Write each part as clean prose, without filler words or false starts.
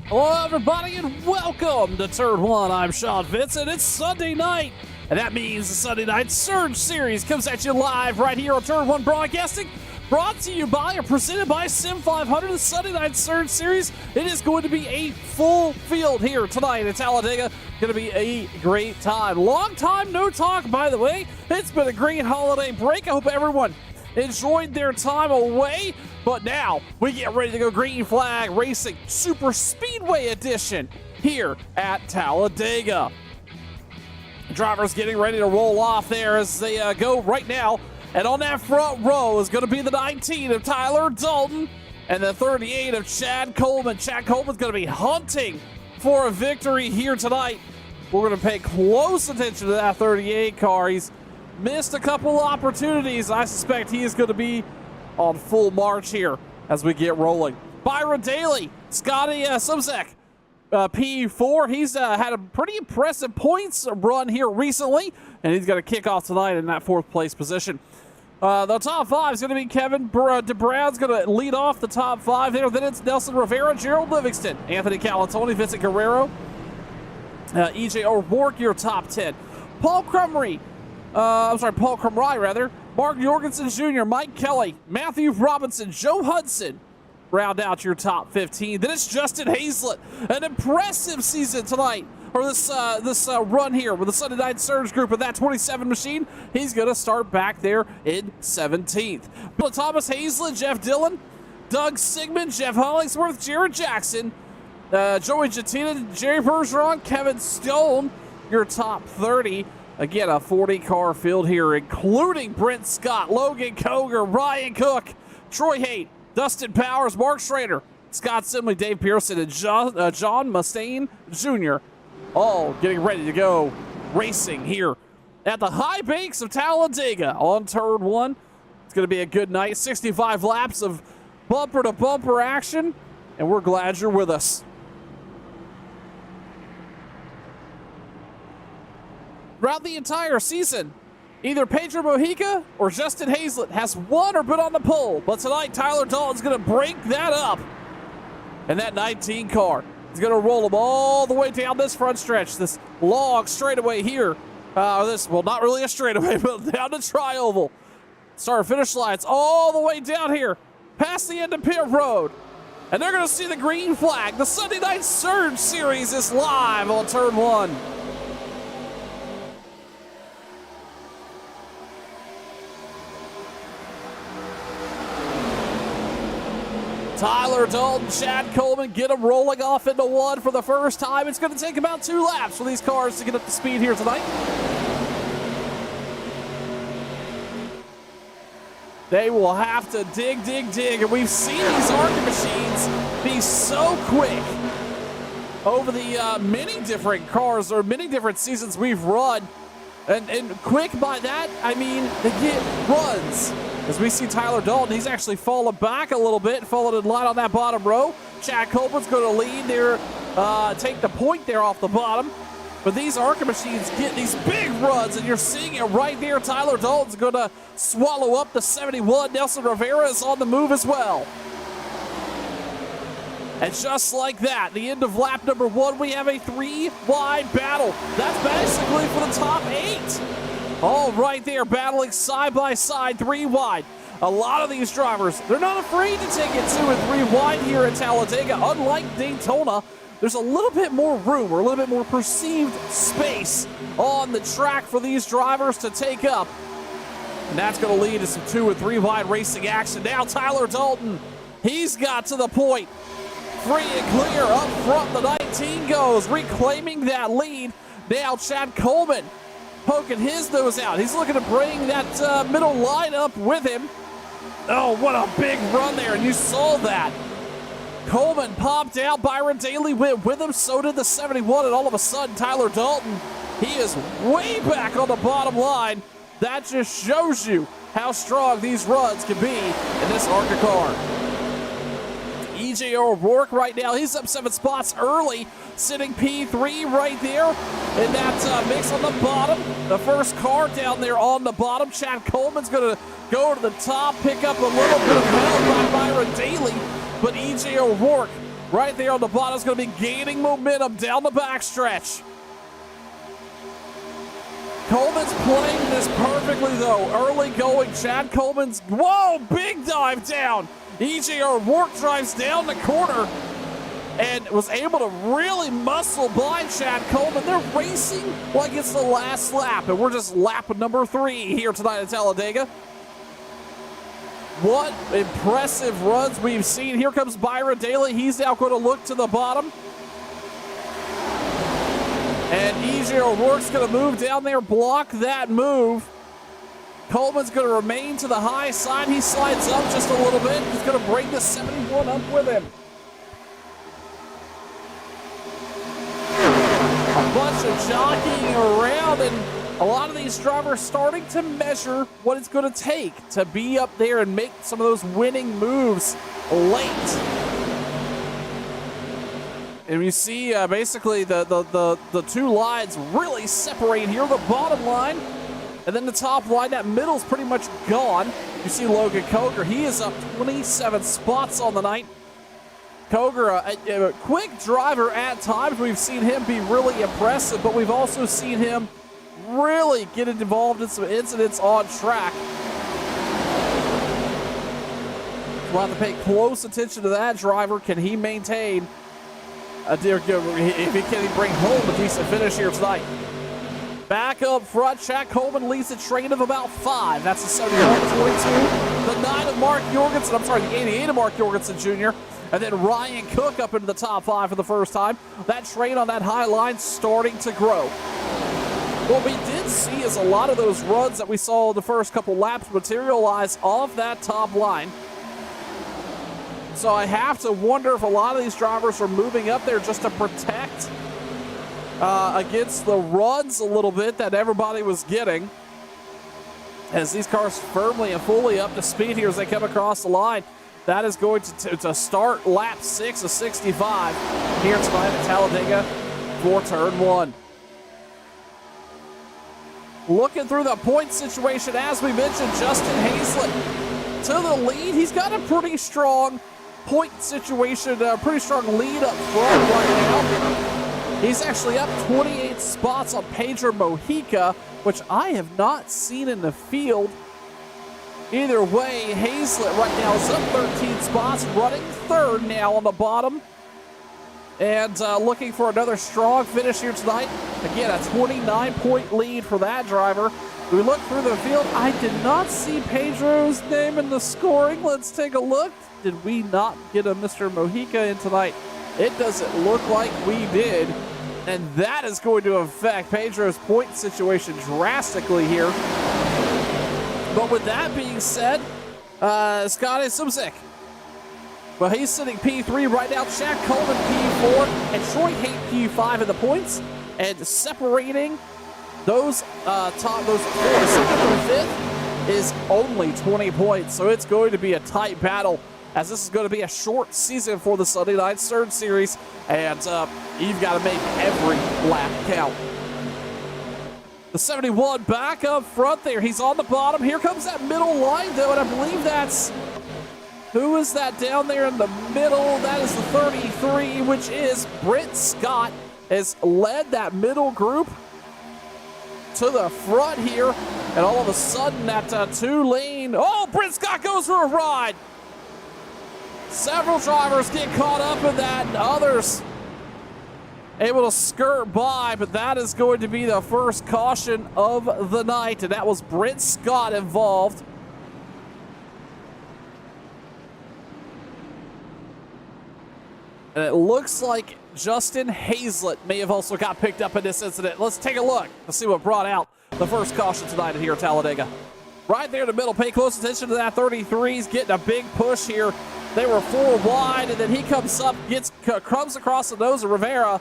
Hello, everybody, and welcome to Turn 1. I'm Sean Vincent. It's Sunday night, and that means the Sunday Night Surge Series comes at you live right here on Turn 1 Broadcasting, brought to you by or presented by Sim 500. The Sunday Night Surge Series, it is going to be a full field here tonight in Talladega. Going to be a great time. Long time no talk, by the way. It's been a great holiday break. I hope everyone enjoyed their time away. But now we get ready to go Green Flag Racing Super Speedway Edition here at Talladega. Drivers getting ready to roll off there as they go right now. And on that front row is going to be the 19 of Tyler Dalton and the 38 of Chad Coleman. Chad Coleman's going to be hunting for a victory here tonight. We're going to pay close attention to that 38 car. He's missed a couple opportunities. I suspect he is going to be on full march here as we get rolling. Byron Daly, Scotty Sumzek P4. He's had a pretty impressive points run here recently, and he's going to kick off tonight in that 4th place position. The top 5 is going to be Kevin DeBrown's going to lead off the top 5 there. Then it's Nelson Rivera, Gerald Livingston, Anthony Calatoni, Vincent Guerrero, EJ O'Rourke, your top 10. Paul Crumry, Mark Jorgensen Jr., Mike Kelly, Matthew Robinson, Joe Hudson, round out your top 15. Then it's Justin Hazlett. An impressive season tonight, or this run here with the Sunday Night Surge group of that 27 machine. He's going to start back there in 17th. Bill Thomas Hazlett, Jeff Dillon, Doug Sigmund, Jeff Hollingsworth, Jared Jackson, Joey Jettina, Jerry Bergeron, Kevin Stone, your top 30. Again, a 40-car field here, including Brent Scott, Logan Koger, Ryan Cook, Troy Haight, Dustin Powers, Mark Schrader, Scott Simley, Dave Pearson, and John Mustaine Jr. all getting ready to go racing here at the high banks of Talladega on turn 1. It's going to be a good night. 65 laps of bumper-to-bumper action, and we're glad you're with us. Throughout the entire season, either Pedro Mojica or Justin Hazlett has won or been on the pole. But tonight, Tyler Dalton's going to break that up. And that 19 car is going to roll them all the way down this front stretch, this long straightaway here. Not really a straightaway, but down the tri-oval. Start-finish lines all the way down here, past the end of pit road. And they're going to see the green flag. The Sunday Night Surge Series is live on turn 1. Tyler Dalton, Chad Coleman get them rolling off into 1 for the first time. It's going to take about 2 laps for these cars to get up to speed here tonight. They will have to dig, and we've seen these ARCA machines be so quick over the many different cars or many different seasons we've run. And quick by that, I mean they get runs. As we see Tyler Dalton, he's actually fallen back a little bit, fallen in line on that bottom row. Chad Copeland's going to lead there, take the point there off the bottom. But these ARCA machines get these big runs, and you're seeing it right there. Tyler Dalton's going to swallow up the 71. Nelson Rivera is on the move as well. And just like that, the end of lap number 1, we have a 3-wide battle. That's basically for the top 8. All right there, battling side by side, 3 wide. A lot of these drivers, they're not afraid to take it 2 and 3 wide here at Talladega. Unlike Daytona, there's a little bit more room or a little bit more perceived space on the track for these drivers to take up. And that's going to lead to some 2 and 3 wide racing action. Now Tyler Dalton, he's got to the point. Free and clear up front, the 19 goes, reclaiming that lead. Now Chad Coleman poking his nose out. He's looking to bring that middle line up with him. Oh, what a big run there, and you saw that. Coleman popped out, Byron Daly went with him, so did the 71, and all of a sudden Tyler Dalton, he is way back on the bottom line. That just shows you how strong these runs can be in this ARCA car. EJ O'Rourke right now, he's up 7 spots early, sitting P3 right there in that mix on the bottom. The first car down there on the bottom. Chad Coleman's going to go to the top, pick up a little bit of help by Byron Daly, but EJ O'Rourke right there on the bottom is going to be gaining momentum down the backstretch. Coleman's playing this perfectly though, early going. Chad Coleman's, whoa, big dive down. EJ O'Rourke drives down the corner and was able to really muscle by Chad Coleman. They're racing like it's the last lap, and we're just lap number 3 here tonight at Talladega. What impressive runs we've seen. Here comes Byron Daly. He's now going to look to the bottom. And EJ O'Rourke's going to move down there, block that move. Coleman's going to remain to the high side. He slides up just a little bit. He's going to bring the 71 up with him. A bunch of jockeying around, and a lot of these drivers starting to measure what it's going to take to be up there and make some of those winning moves late. And you see basically the two lines really separate here. The bottom line and then the top line, that middle's pretty much gone. You see Logan Coger, he is up 27 spots on the night. Coger, a quick driver at times. We've seen him be really impressive, but we've also seen him really get involved in some incidents on track. We'll have to pay close attention to that driver. Can he maintain if he can bring home a decent finish here tonight? Back up front, Chad Coleman leads a train of about 5. That's the 71-22. The 9 of Mark Jorgensen, I'm sorry, the 88 of Mark Jorgensen Jr. And then Ryan Cook up into the top 5 for the first time. That train on that high line starting to grow. What we did see is a lot of those runs that we saw in the first couple laps materialize off that top line. So I have to wonder if a lot of these drivers are moving up there just to protect against the runs a little bit that everybody was getting. As these cars firmly and fully up to speed here as they come across the line. That is going to start lap 6 of 65 here tonight at Talladega for turn 1. Looking through the point situation, as we mentioned, Justin Hazlett to the lead. He's got a pretty strong point situation, pretty strong lead up front right now. He's actually up 28 spots on Pedro Mojica, which I have not seen in the field. Either way, Hazlett right now is up 13 spots, running third now on the bottom. And looking for another strong finish here tonight. Again, a 29-point lead for that driver. We look through the field. I did not see Pedro's name in the scoring. Let's take a look. Did we not get a Mr. Mojica in tonight? It doesn't look like we did. And that is going to affect Pedro's point situation drastically here. But with that being said, Scotty Sumzik, well, he's sitting P3 right now. Chad Coleman P4 and Troy Haight P5 in the points, and separating those second through fifth is only 20 points. So it's going to be a tight battle, as this is going to be a short season for the Sunday Night Surge Series, and you've got to make every lap count. The 71 back up front there. He's on the bottom. Here comes that middle line, though, and I believe that's... Who is that down there in the middle? That is the 33, which is Britt Scott, has led that middle group to the front here. And all of a sudden, that two-lane... Oh, Britt Scott goes for a ride. Several drivers get caught up in that, and others able to skirt by, but that is going to be the first caution of the night, and that was Britt Scott involved. And it looks like Justin Hazlett may have also got picked up in this incident. Let's take a look. Let's see what brought out the first caution tonight here at Talladega. Right there in the middle, pay close attention to that 33. He's getting a big push here. They were 4 wide, and then he comes up, gets crumbs across the nose of Rivera,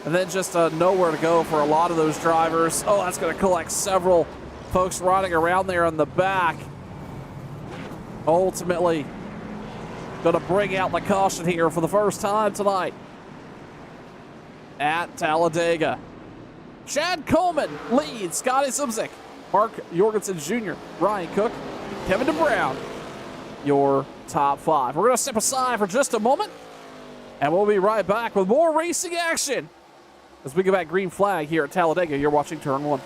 and then just nowhere to go for a lot of those drivers. Oh, that's going to collect several folks riding around there in the back. Ultimately, going to bring out the caution here for the first time tonight at Talladega. Chad Coleman leads Scotty Sumzik, Mark Jorgensen Jr., Ryan Cook, Kevin DeBrown, your top 5. We're going to step aside for just a moment, and we'll be right back with more racing action as we go back green flag here at Talladega. You're watching Turn 1.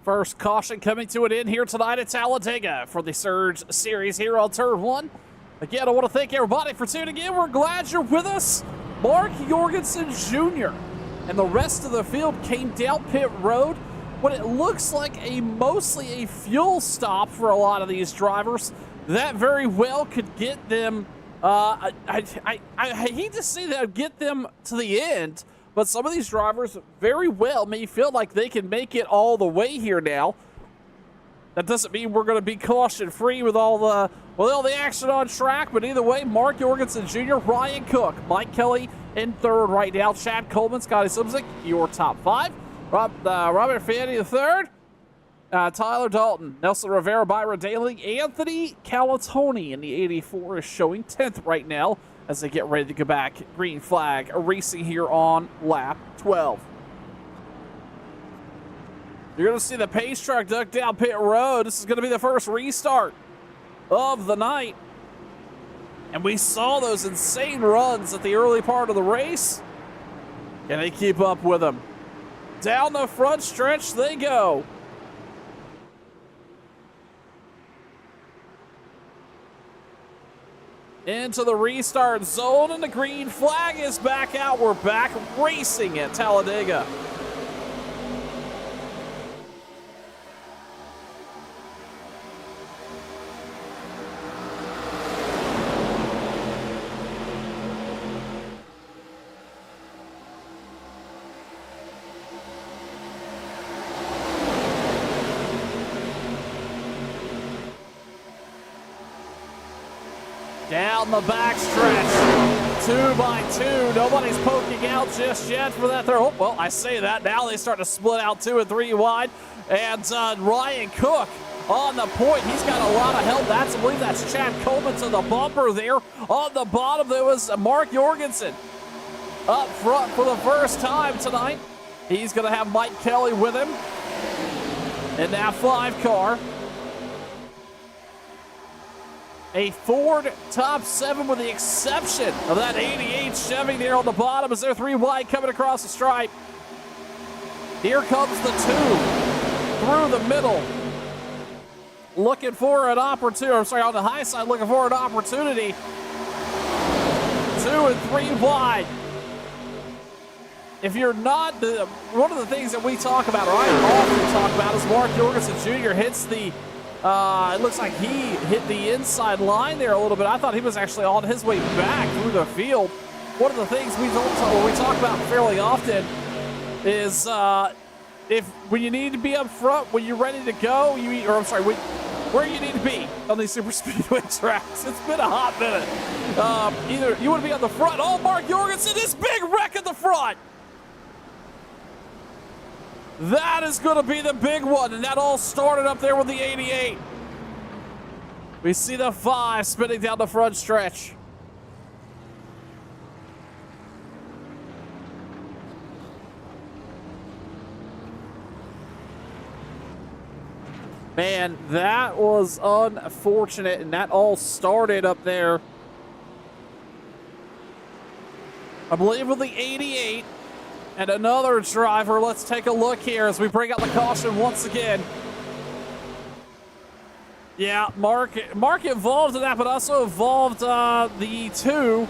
First caution coming to an end here tonight at Talladega for the Surge Series here on Turn 1. Again, I want to thank everybody for tuning in. We're glad you're with us. Mark Jorgensen Jr. and the rest of the field came down pit road when it looks like mostly a fuel stop for a lot of these drivers. That very well could get them, I hate to say that, get them to the end, but some of these drivers very well may feel like they can make it all the way here now. That doesn't mean we're going to be caution-free with all the action on track, but either way, Mark Jorgensen Jr., Ryan Cook, Mike Kelly in third right now, Chad Coleman, Scotty Simzik, your top five, Robert Fanny the third, Tyler Dalton, Nelson Rivera, Byron Daly, Anthony Calatoni in the 84 is showing 10th right now as they get ready to go back. Green flag racing here on lap 12. You're going to see the pace truck duck down pit road. This is going to be the first restart of the night. And we saw those insane runs at the early part of the race. Can they keep up with them? Down the front stretch they go. Into the restart zone, and the green flag is back out. We're back racing at Talladega. Down the back stretch, 2 by 2. Nobody's poking out just yet for that third. Oh, well, I say that. Now they start to split out 2 and 3 wide. And Ryan Cook on the point. He's got a lot of help. I believe that's Chad Coleman to the bumper there. On the bottom, there was Mark Jorgensen up front for the first time tonight. He's going to have Mike Kelly with him in that 5 car. A Ford top 7 with the exception of that 88 Chevy there on the bottom as they're 3 wide coming across the stripe. Here comes the 2 through the middle. Looking for an opportunity, on the high side, looking for an opportunity. 2 and 3 wide. If you're not, one of the things that we talk about, or I often talk about, is Mark Jorgensen Jr. hits the it looks like he hit the inside line there a little bit. I thought he was actually on his way back through the field. One of the things we talk about fairly often is when you need to be up front, when you're ready to go, where you need to be on these super speedway tracks. It's been a hot minute. Either you want to be on the front. Oh, Mark Jorgensen, this big wreck at the front. That is going to be the big one, and that all started up there with the 88. We see the 5 spinning down the front stretch. Man, that was unfortunate, and that all started up there, I believe, with the 88. And another driver. Let's take a look here as we bring out the caution once again. Yeah, Mark involved in that, but also involved the 2.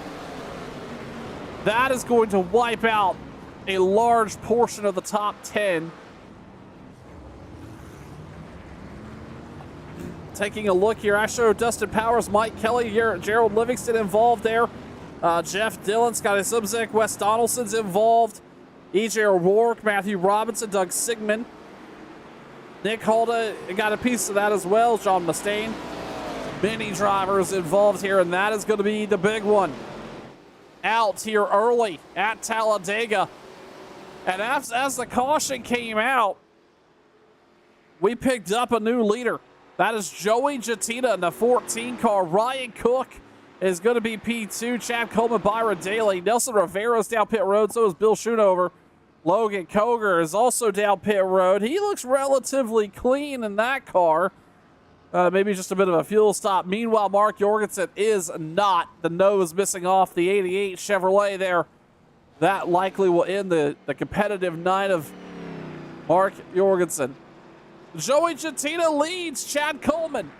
That is going to wipe out a large portion of the top 10. Taking a look here, I show Dustin Powers, Mike Kelly, Gerald Livingston involved there. Jeff Dillon, Scotty Simzik, Wes Donaldson's involved. E.J. O'Rourke, Matthew Robinson, Doug Sigmund. Nick Holda got a piece of that as well. John Mustaine. Many drivers involved here, and that is going to be the big one. Out here early at Talladega. And as the caution came out, we picked up a new leader. That is Joey Jettina in the 14 car. Ryan Cook is going to be P2. Chad Coleman, Byron Daly. Nelson Rivera's down pit road. So is Bill Schoonover. Logan Koger is also down pit road. He looks relatively clean in that car. Maybe just a bit of a fuel stop. Meanwhile, Mark Jorgensen is not. The nose missing off the 88 Chevrolet there. That likely will end the competitive night of Mark Jorgensen. Joey Gentina leads Chad Coleman.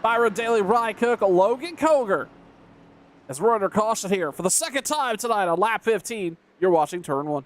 Byron Daly, Ryan Cook, Logan Koger. As we're under caution here for the second time tonight on lap 15, you're watching Turn 1.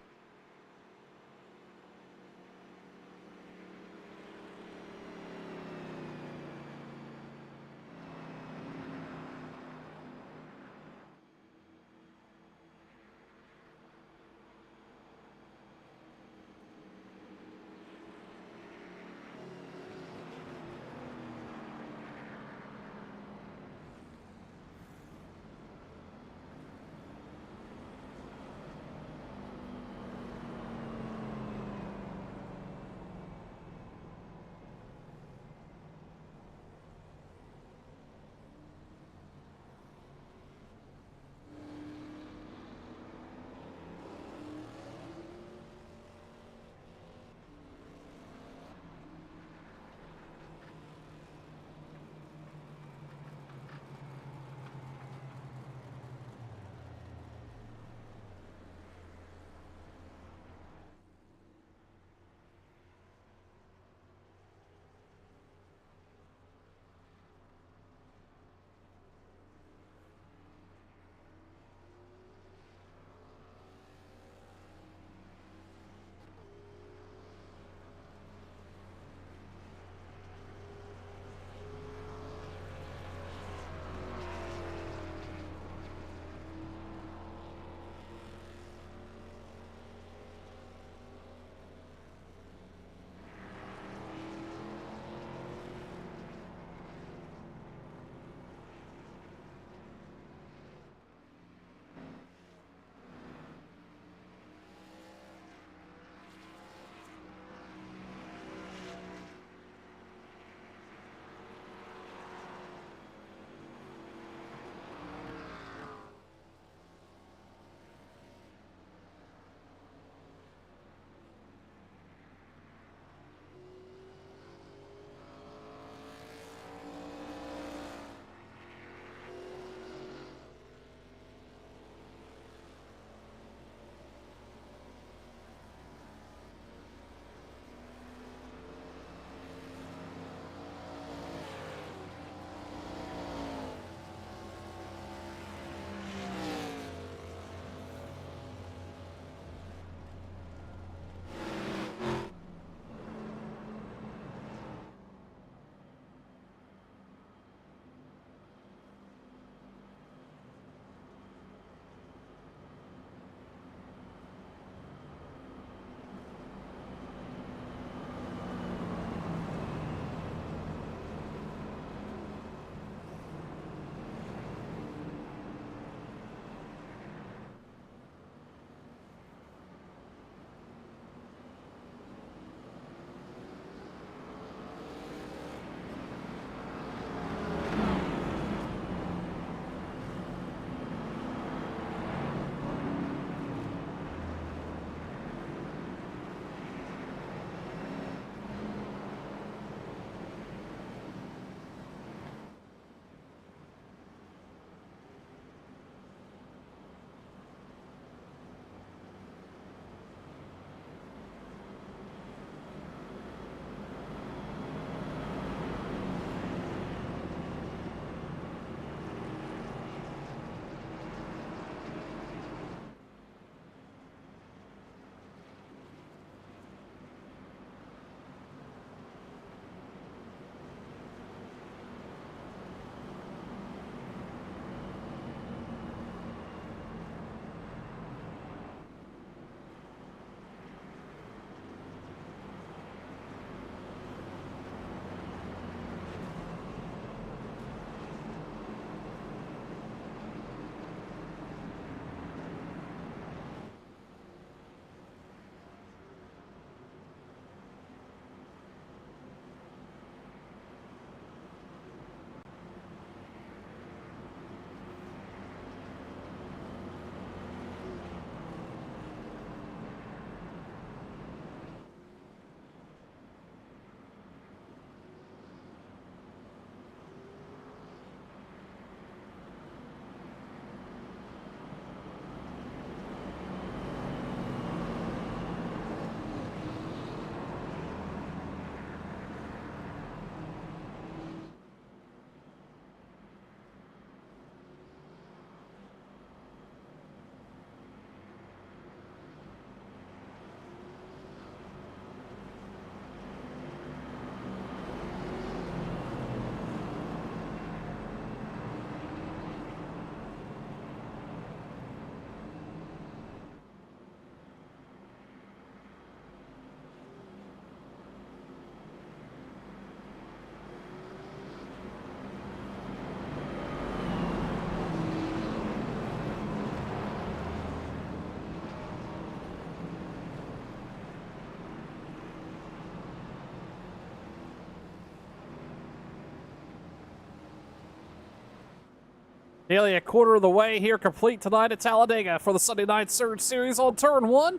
Nearly a quarter of the way here complete tonight at Talladega for the Sunday Night Surge Series on Turn 1.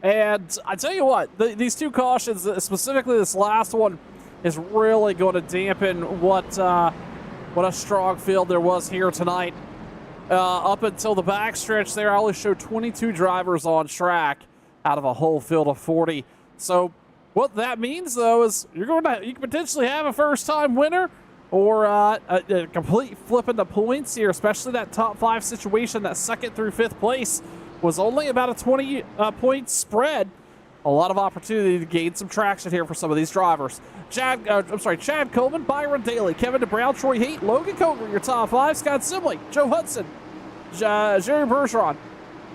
And I tell you what, these two cautions, specifically this last one, is really going to dampen what a strong field there was here tonight. Up until the backstretch there, I only showed 22 drivers on track out of a whole field of 40. So what that means, though, is you can potentially have a first-time winner, or a complete flip in the points here, especially that top 5 situation. That 2nd through 5th place was only about a 20-point spread. A lot of opportunity to gain some traction here for some of these drivers. Chad Coleman, Byron Daly, Kevin DeBrown, Troy Haight, Logan Coker, your top 5. Scott Simley, Joe Hudson, Jerry Bergeron,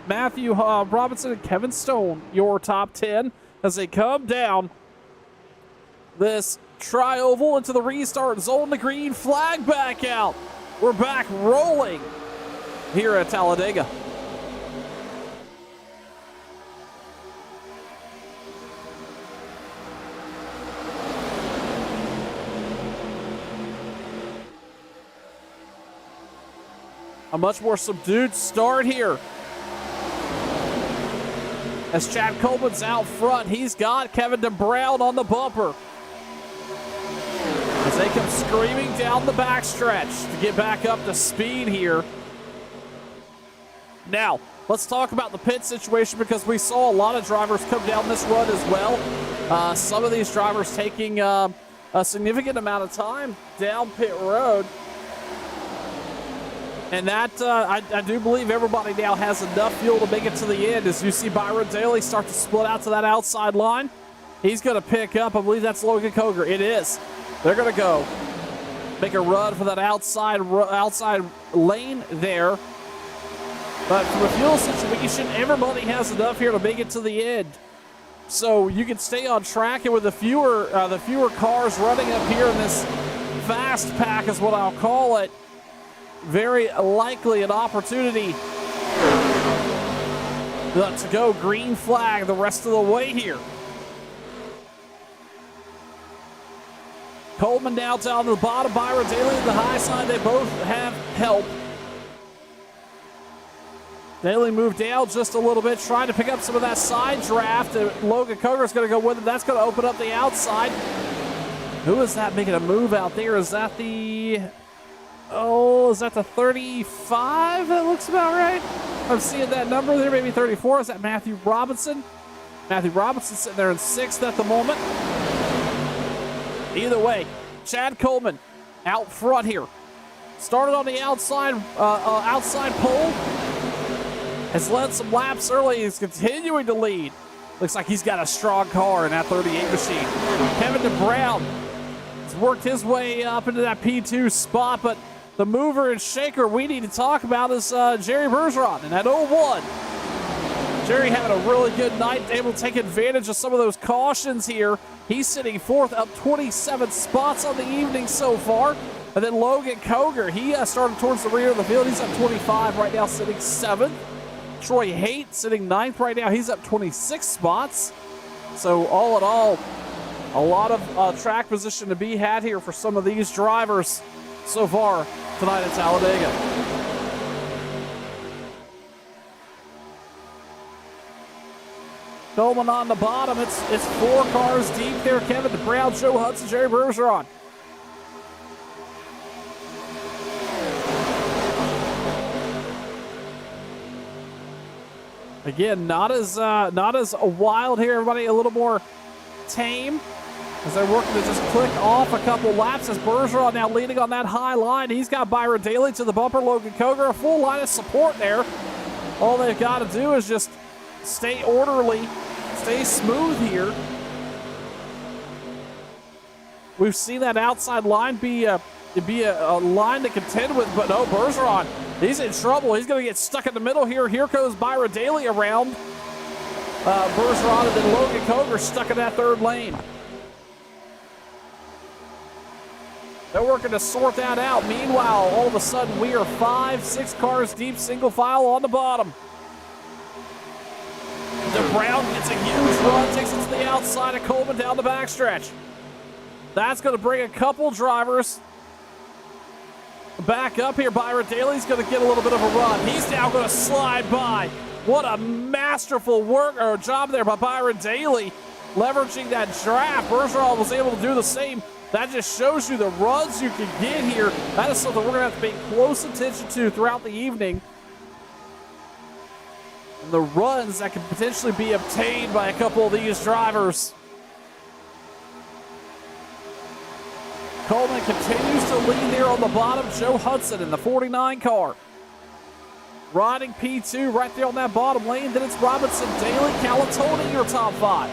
Matthew Robinson, and Kevin Stone, your top 10 as they come down this tri-oval into the restart zone. The green flag back out. We're back rolling here at Talladega. A much more subdued start here. As Chad Coleman's out front, he's got Kevin DeBrown on the bumper. As they come screaming down the backstretch to get back up to speed here. Now, let's talk about the pit situation, because we saw a lot of drivers come down this run as well. Some of these drivers taking a significant amount of time down pit road. And that, I do believe everybody now has enough fuel to make it to the end. As you see Byron Daly start to split out to that outside line, he's going to pick up, I believe that's Logan Coker. It is. They're going to go make a run for that outside lane there. But from a fuel situation, everybody has enough here to make it to the end. So you can stay on track, and with the fewer cars running up here in this fast pack is what I'll call it, very likely an opportunity to go green flag the rest of the way here. Coleman now down to the bottom, Byron Daly to the high side. They both have help. Daly moved down just a little bit, trying to pick up some of that side draft. Logan Coker is going to go with him. That's going to open up the outside. Who is that making a move out there? Is that the 35? That looks about right. I'm seeing that number there, maybe 34. Is that Matthew Robinson? Matthew Robinson sitting there in 6th at the moment. Either way, Chad Coleman out front here. Started on the outside pole. Has led some laps early. He's continuing to lead. Looks like he's got a strong car in that 38 machine. Kevin DeBrown has worked his way up into that P2 spot, but the mover and shaker we need to talk about is Jerry Bergeron in that 01. Jerry having a really good night, able to take advantage of some of those cautions here. He's sitting 4th, up 27 spots on the evening so far. And then Logan Coker, he started towards the rear of the field. He's up 25 right now, sitting 7th. Troy Haight sitting 9th right now. He's up 26 spots. So all in all, a lot of track position to be had here for some of these drivers so far tonight at Talladega. Coleman on the bottom. It's 4 cars deep there. Kevin DeBrown, Joe Hudson, Jerry Bergeron. Again, not as wild here. Everybody a little more tame as they're working to just click off a couple laps. As Bergeron now leading on that high line. He's got Byron Daly to the bumper. Logan Coker, a full line of support there. All they've got to do is just stay orderly, stay smooth here. We've seen that outside line be a line to contend with, but no, Bergeron, he's in trouble. He's going to get stuck in the middle here. Here goes Byron Daly around Bergeron, and then Logan Coker stuck in that 3rd lane. They're working to sort that out. Meanwhile, all of a sudden, we are 5-6 cars deep, single file on the bottom. DeBrown gets a huge run, takes it to the outside of Coleman down the backstretch. That's going to bring a couple drivers back up here. Byron Daly's going to get a little bit of a run. He's now going to slide by. What a masterful work or job there by Byron Daly, leveraging that draft. Bergeron was able to do the same. That just shows you the runs you can get here. That is something we're going to have to pay close attention to throughout the evening. And the runs that can potentially be obtained by a couple of these drivers. Coleman continues to lead there on the bottom. Joe Hudson in the 49 car. Riding P2 right there on that bottom lane. Then it's Robinson, Daly, Calatoni, your top five.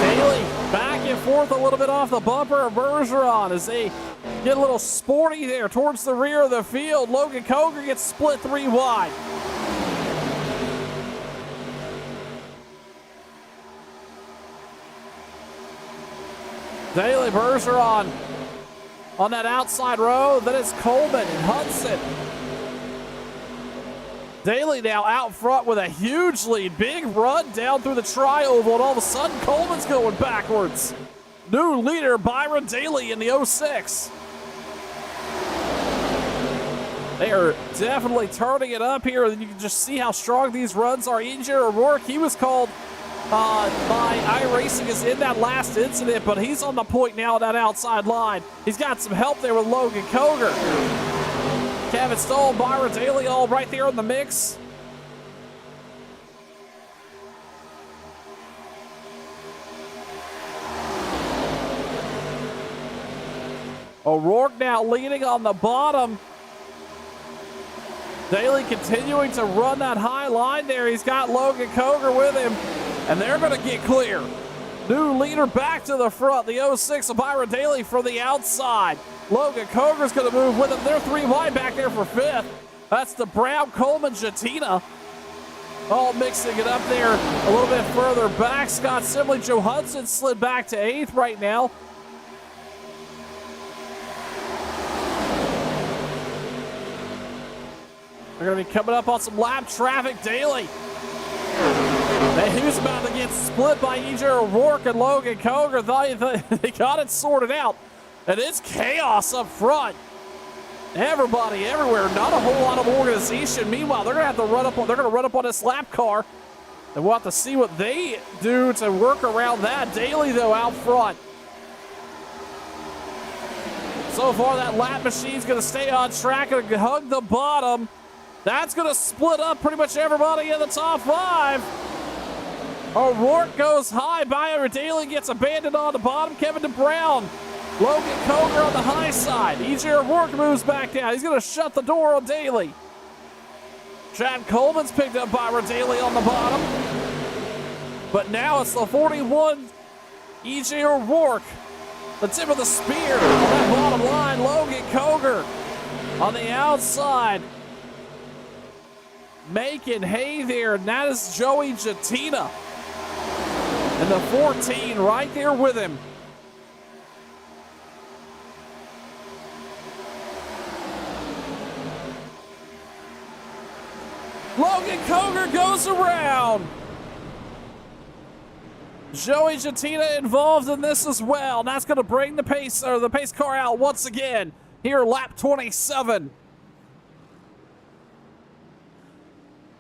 Daly back and forth a little bit off the bumper of Bergeron as they get a little sporty there towards the rear of the field. Logan Coger gets split 3 wide. Daly, Bergeron on that outside row. Then it's Coleman and Hudson. Daly now out front with a huge lead. Big run down through the tri-oval, and all of a sudden Coleman's going backwards. New leader Byron Daly in the 06. They are definitely turning it up here. You can just see how strong these runs are. EJ O'Rourke, he was called by iRacing is in that last incident, but he's on the point now on that outside line. He's got some help there with Logan Coger. Kevin Stoll, Byron Daly all right there in the mix. O'Rourke now leading on the bottom. Daly continuing to run that high line there. He's got Logan Coger with him, and they're going to get clear. New leader back to the front. The 06 of Byron Daly from the outside. Logan Coger's going to move with him. They're 3 wide back there for 5th. That's the Brown, Coleman, Jatina. All mixing it up there a little bit further back. Scott Simley, Joe Hudson slid back to 8th right now. They're going to be coming up on some lap traffic. Daly. He was about to get split by EJ O'Rourke and Logan Coger. They got it sorted out. And it's chaos up front. Everybody everywhere. Not a whole lot of organization. Meanwhile, they're going to have to run up on, this lap car. And we'll have to see what they do to work around that. Daly, though, out front. So far, that lap machine's going to stay on track and hug the bottom. That's going to split up pretty much everybody in the top 5. O'Rourke goes high. Byron Daly gets abandoned on the bottom. Kevin DeBrown. Logan Coger on the high side. EJ O'Rourke moves back down. He's going to shut the door on Daly. Chad Coleman's picked up Byron Daly on the bottom. But now it's the 41 EJ O'Rourke. The tip of the spear on that bottom line. Logan Coger on the outside. Making hay there, and that is Joey Jatina. And the 14 right there with him. Logan Coger goes around. Joey Jatina involved in this as well. And that's going to bring the pace car out once again here, lap 27.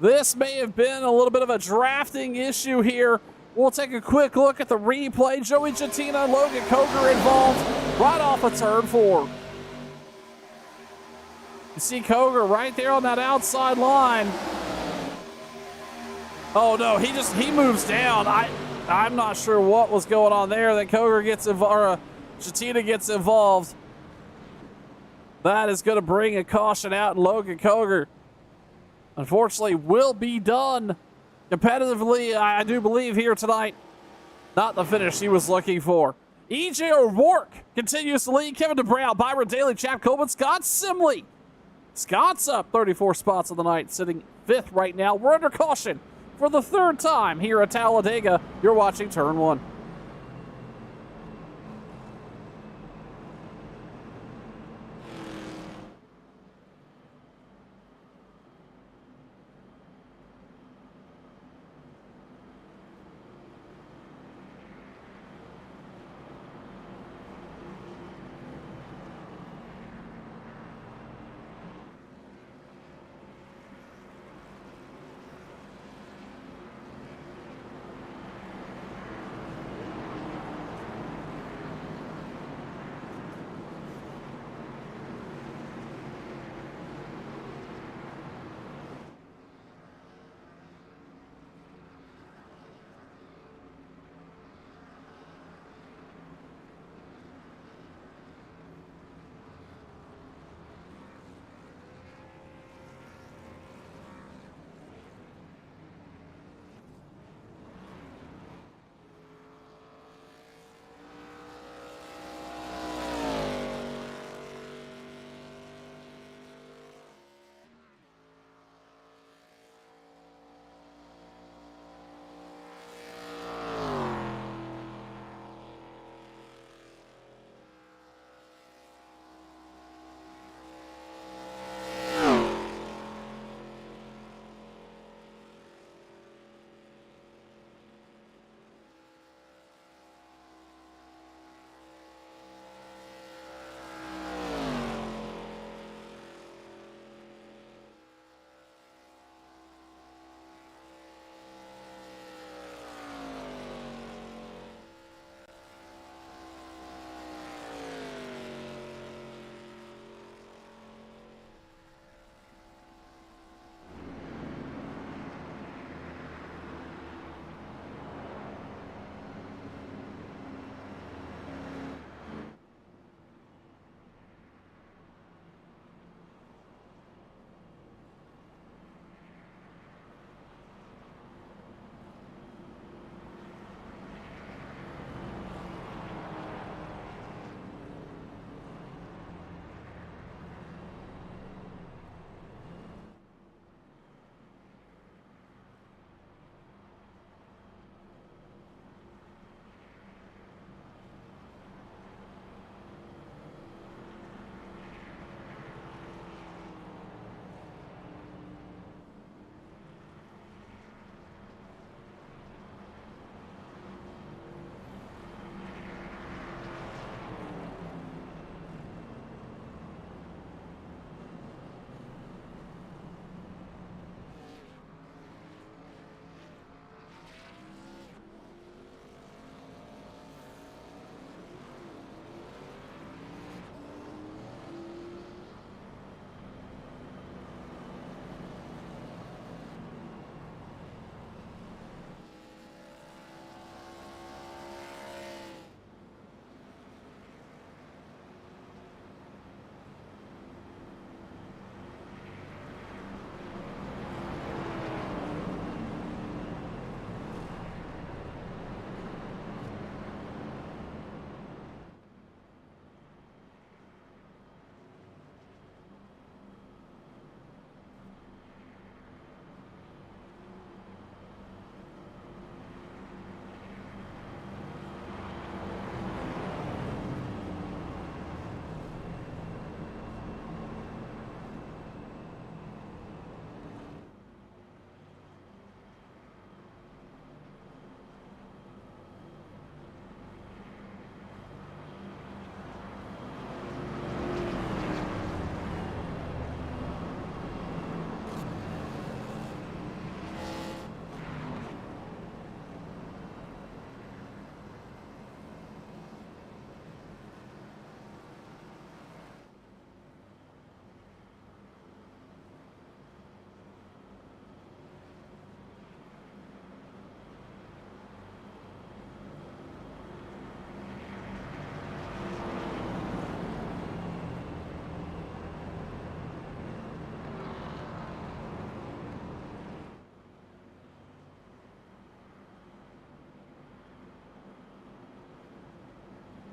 This may have been a little bit of a drafting issue here. We'll take a quick look at the replay. Joey Jatina, Logan Coger involved right off of turn 4. You see Coger right there on that outside line. Oh no, he moves down. I'm not sure what was going on there. Then Coger gets involved, Jatina gets involved. That is going to bring a caution out, and Logan Coger, unfortunately, will be done competitively, I do believe, here tonight. Not the finish he was looking for. EJ O'Rourke continues to lead. Kevin DeBrown, Byron Daly, Chad Coleman, Scott Simley. Scott's up 34 spots of the night, sitting 5th right now. We're under caution for the 3rd time here at Talladega. You're watching Turn 1.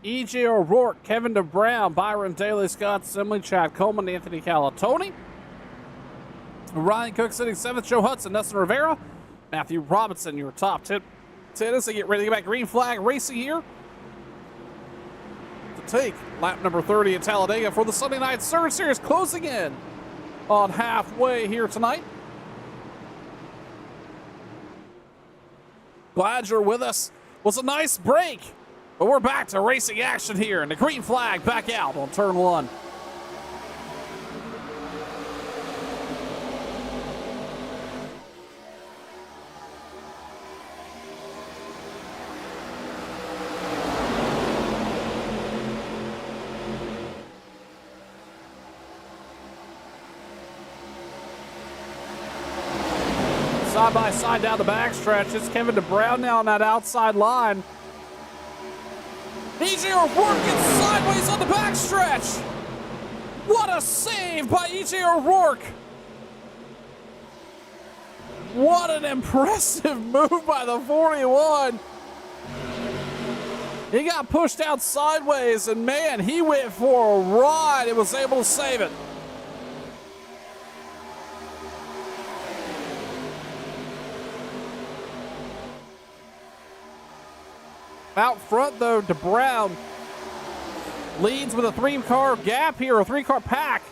E.J. O'Rourke, Kevin DeBrown, Byron Daly, Scott Simley, Chad Coleman, Anthony Calatoni. Ryan Cook sitting 7th, Joe Hudson, Dustin Rivera, Matthew Robinson, your top 10 as they get ready to get back green flag racing here to take lap number 30 at Talladega for the Sunday Night Surge Series, closing in on halfway here tonight. Glad you're with us. Was a nice break, but we're back to racing action here, and the green flag back out on turn 1. Side by side down the backstretch. It's Kevin DeBrown now on that outside line. E.J. O'Rourke gets sideways on the backstretch. What a save by E.J. O'Rourke. What an impressive move by the 41. He got pushed out sideways, and man, he went for a ride and was able to save it. Out front, though, DeBrown leads with a 3-car gap here, a 3-car pack.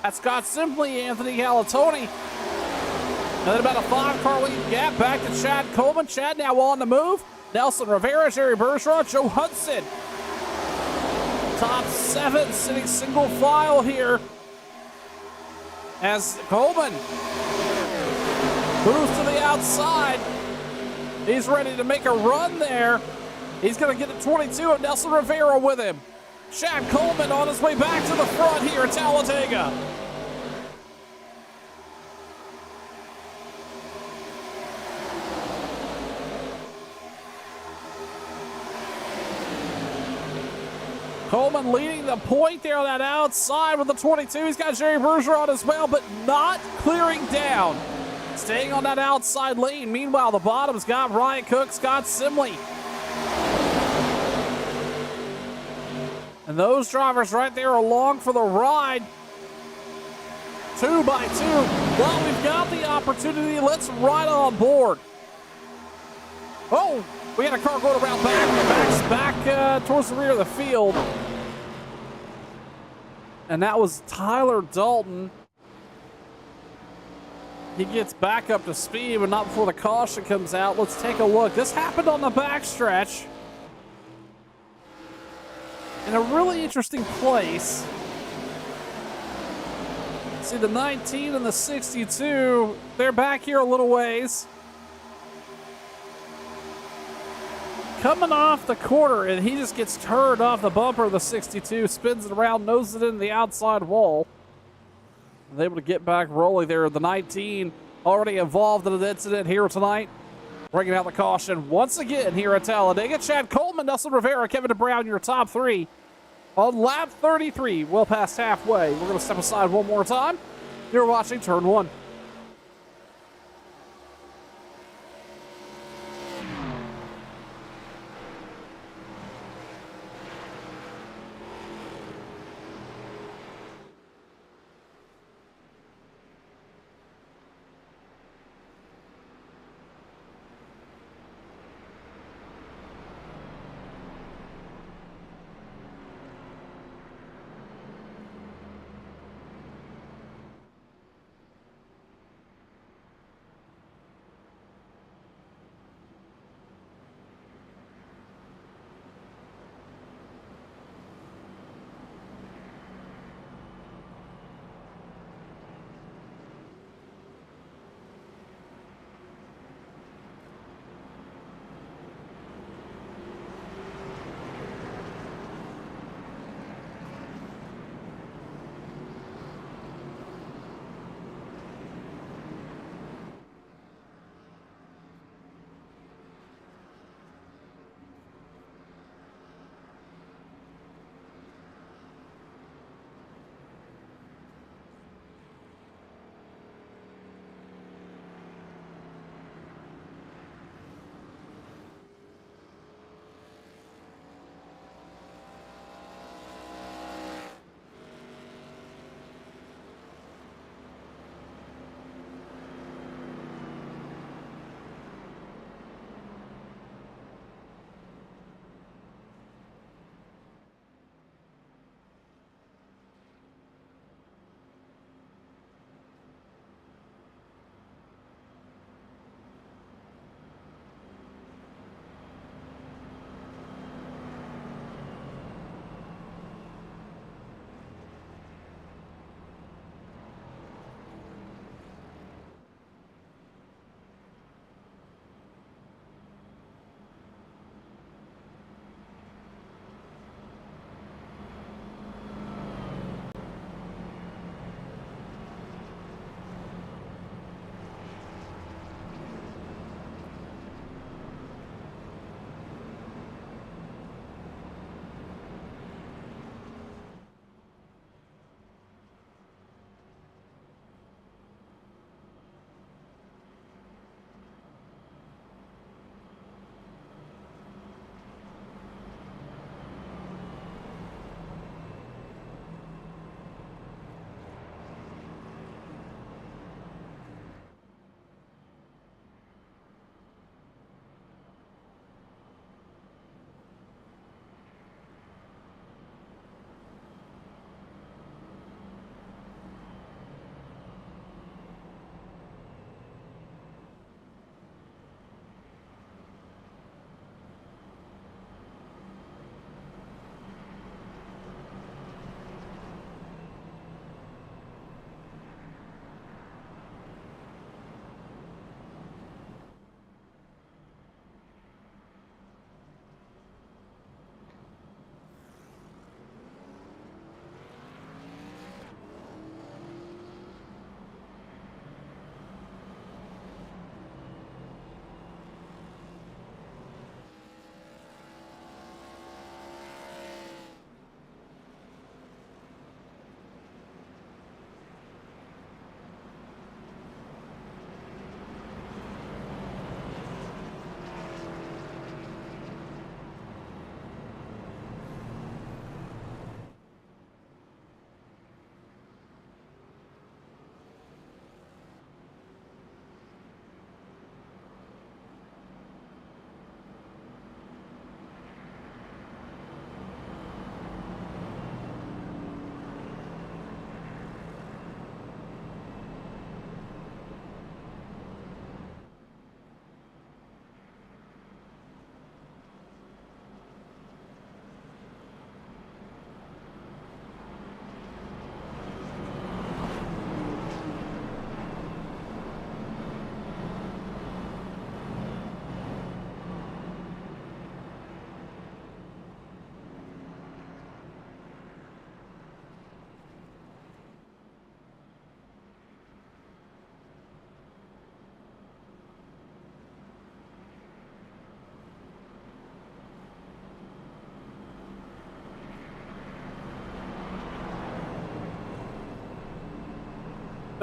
That's Scott Simley, Anthony Calatoni. And then about a 5-car lead gap back to Chad Coleman. Chad now on the move. Nelson Rivera, Jerry Bergeron, Joe Hudson. Top 7 sitting single file here as Coleman moves to the outside. He's ready to make a run there. He's going to get to 22 of Nelson Rivera with him. Chad Coleman on his way back to the front here at Talladega. Coleman leading the point there on that outside with the 22. He's got Jerry Bergeron as well, but not clearing down. Staying on that outside lane. Meanwhile, the bottom's got Ryan Cook, Scott Simley. And those drivers right there along for the ride. 2 by 2. Well, we've got the opportunity. Let's ride on board. Oh, we had a car going around back towards the rear of the field. And that was Tyler Dalton. He gets back up to speed, but not before the caution comes out. Let's take a look. This happened on the backstretch in a really interesting place. See, the 19 and the 62, they're back here a little ways. Coming off the corner, and he just gets turned off the bumper of the 62, spins it around, noses it into the outside wall. And able to get back rolling there. The 19 already involved in an incident here tonight. Bringing out the caution once again here at Talladega. Chad Coleman, Nelson Rivera, Kevin DeBrown, your top 3 on lap 33. Well past halfway. We're going to step aside one more time. You're watching Turn 1.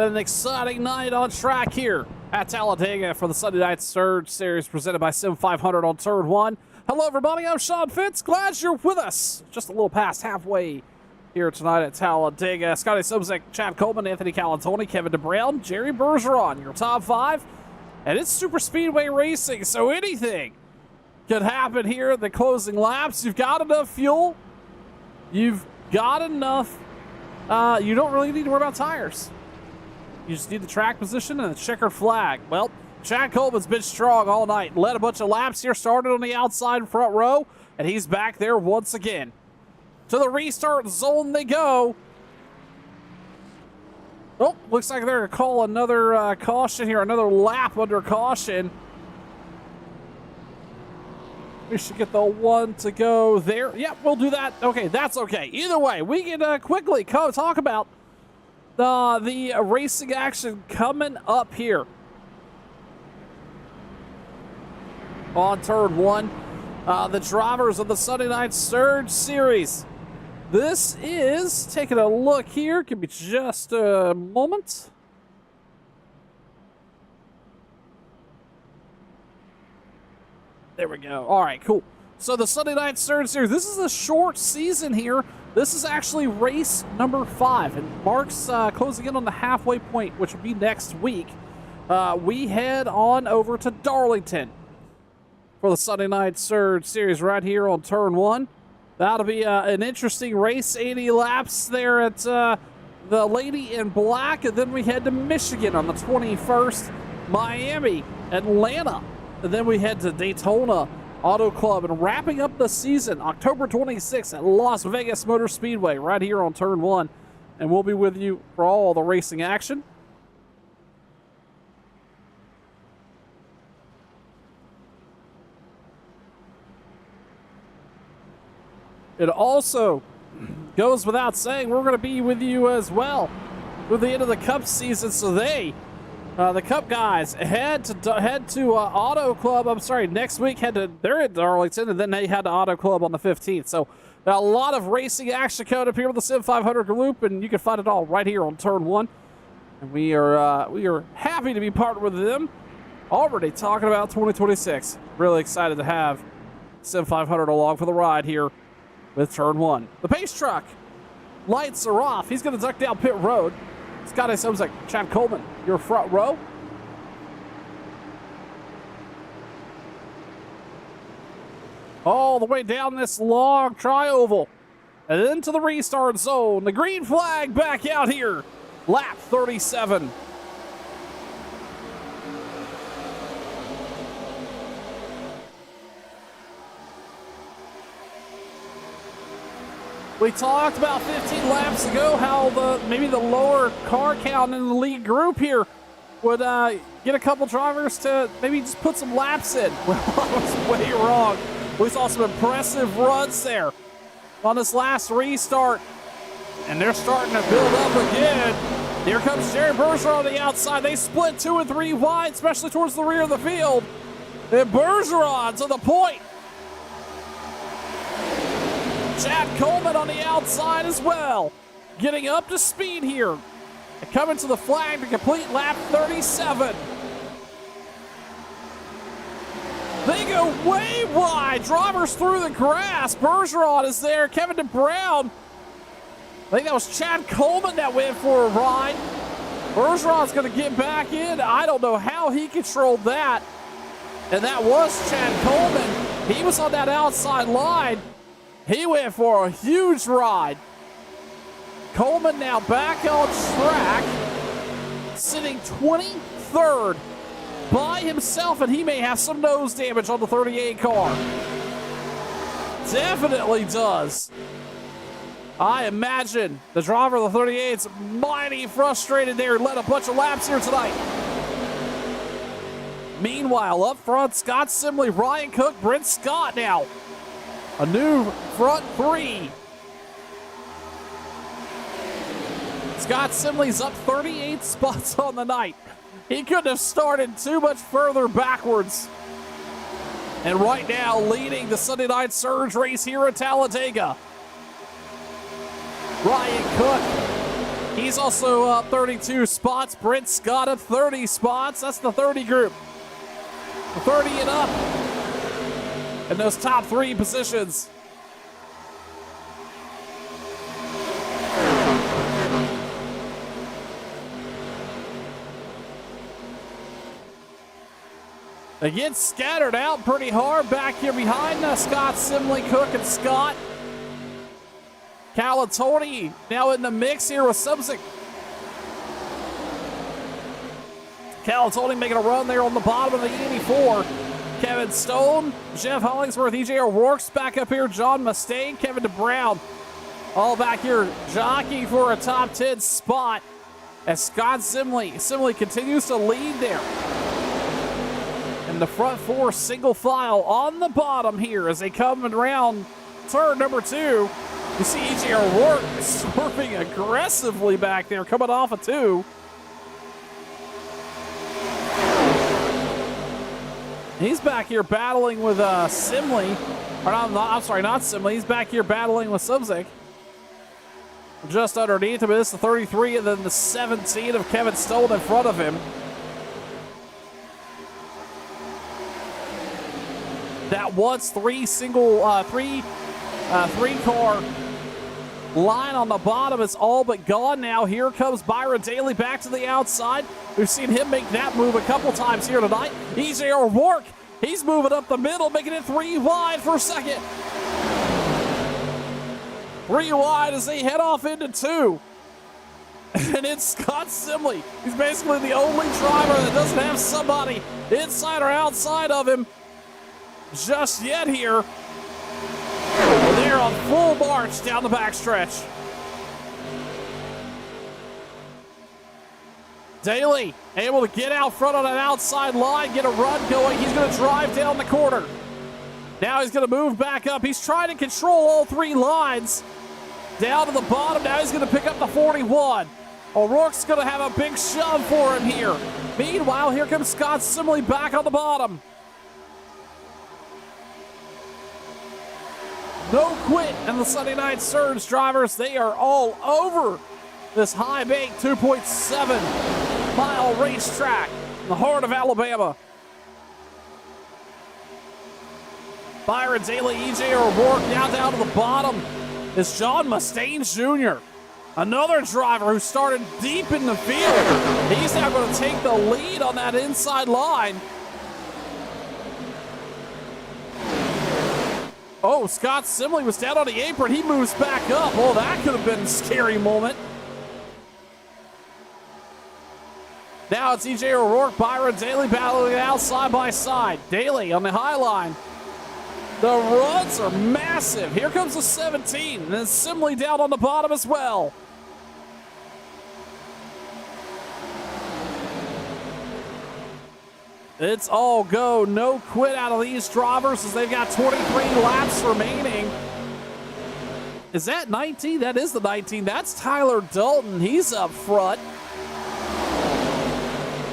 Been an exciting night on track here at Talladega for the Sunday Night Surge Series presented by Sim 500 on Turn 1. Hello, everybody. I'm Sean Fitz. Glad you're with us. Just a little past halfway here tonight at Talladega. Scotty Sobczak, Chad Coleman, Anthony Calatoni, Kevin DeBrown, Jerry Bergeron, your top five. And it's super speedway racing, so anything could happen here at the closing laps. You've got enough fuel. You've got enough. You don't really need to worry about tires. You just need the track position and the checkered flag. Well, Chad Coleman's been strong all night. Led a bunch of laps here, started on the outside front row, and he's back there once again. To the restart zone they go. Oh, looks like they're going to call another caution here, another lap under caution. We should get the one to go there. Yep, we'll do that. Okay, that's okay. Either way, we can quickly talk about the racing action coming up here on Turn 1. The drivers of the Sunday Night Surge Series. This is, taking a look here, give me just a moment. There we go. All right, cool. So the Sunday Night Surge Series, this is a short season here. This is actually race number 5, and marks closing in on the halfway point, which will be next week. We head on over to Darlington for the Sunday Night Surge Series right here on Turn 1. That'll be an interesting race, 80 laps there at the Lady in Black, and then we head to Michigan on the 21st, Miami, Atlanta, and then we head to Daytona Auto Club, and wrapping up the season October 26th at Las Vegas Motor Speedway right here on Turn 1. And we'll be with you for all the racing action. It also goes without saying we're going to be with you as well with the end of the Cup season. So the Cup guys head to Auto Club. I'm sorry, next week they're at Darlington, and then they had to Auto Club on the 15th. So a lot of racing action coming up here with the Sim 500 group, and you can find it all right here on Turn 1. And we are happy to be partnered with them. Already talking about 2026. Really excited to have Sim 500 along for the ride here with Turn 1. The pace truck lights are off. He's going to duck down pit road. Scotty Sobczak, Chad Coleman, your front row. All the way down this long tri-oval and into the restart zone. The green flag back out here. Lap 37. We talked about 15 laps ago how maybe the lower car count in the lead group here would get a couple drivers to maybe just put some laps in. Well, I was way wrong. We saw some impressive runs there on this last restart, and they're starting to build up again. Here comes Jerry Bergeron on the outside. They split 2 and 3 wide, especially towards the rear of the field. And Bergeron to the point. Chad Coleman on the outside as well, getting up to speed here. And coming to the flag to complete lap 37. They go way wide. Drivers through the grass. Bergeron is there. Kevin DeBrown. I think that was Chad Coleman that went for a ride. Bergeron's going to get back in. I don't know how he controlled that. And that was Chad Coleman. He was on that outside line. He went for a huge ride. Coleman now back on track, sitting 23rd by himself, and he may have some nose damage on the 38 car. Definitely does. I imagine the driver of the 38's mighty frustrated there. Led a bunch of laps here tonight. Meanwhile, up front, Scott Simley, Ryan Cook, Brent Scott now. A new front 3. Scott Simley's up 38 spots on the night. He couldn't have started too much further backwards. And right now, leading the Sunday Night Surge race here at Talladega. Ryan Cook He's also up 32 spots. Brent Scott at 30 spots. That's the 30 group. The 30 and up in those top 3 positions. They get scattered out pretty hard back here behind us. Scott, Simley, Cook, and Scott. Calatoni now in the mix here with Subsic. Calatoni making a run there on the bottom of the 84. Kevin Stone, Jeff Hollingsworth, EJ O'Rourke's back up here. John Mustaine, Kevin DeBrown, all back here jockeying for a top 10 spot as Scott Simley continues to lead there. And the front 4 single file on the bottom here as they come around turn number 2. You see EJ O'Rourke swerving aggressively back there, coming off a 2. He's back here battling with Simley. Or I'm sorry, not Simley. He's back here battling with Subzik. Just underneath him is the 33 and then the 17 of Kevin Stone in front of him. That once three-car line on the bottom is all but gone now. Here comes Byron Daly back to the outside. We've seen him make that move a couple times here tonight. EJ O'Rourke, he's moving up the middle, making it 3 wide for second. 3 wide as they head off into 2. And it's Scott Simley. He's basically the only driver that doesn't have somebody inside or outside of him just yet here. They're on full march down the backstretch. Daly able to get out front on an outside line, get a run going. He's going to drive down the corner. Now he's going to move back up. He's trying to control all 3 lines. Down to the bottom. Now he's going to pick up the 41. O'Rourke's going to have a big shove for him here. Meanwhile, here comes Scott Simley back on the bottom. No quit, and the Sunday Night Surge drivers, they are all over this high-baked 2.7-mile racetrack in the heart of Alabama. Byron Daly, EJ O'Rourke now down to the bottom is John Mustaine Jr., another driver who started deep in the field. He's now going to take the lead on that inside line. Oh, Scott Simley was down on the apron. He moves back up. Oh, that could have been a scary moment. Now it's EJ O'Rourke, Byron Daly battling out side by side. Daly on the high line. The runs are massive. Here comes the 17, and then Simley down on the bottom as well. It's all go, no quit out of these drivers as they've got 23 laps remaining. Is that 19? That is the 19. That's Tyler Dalton. He's up front.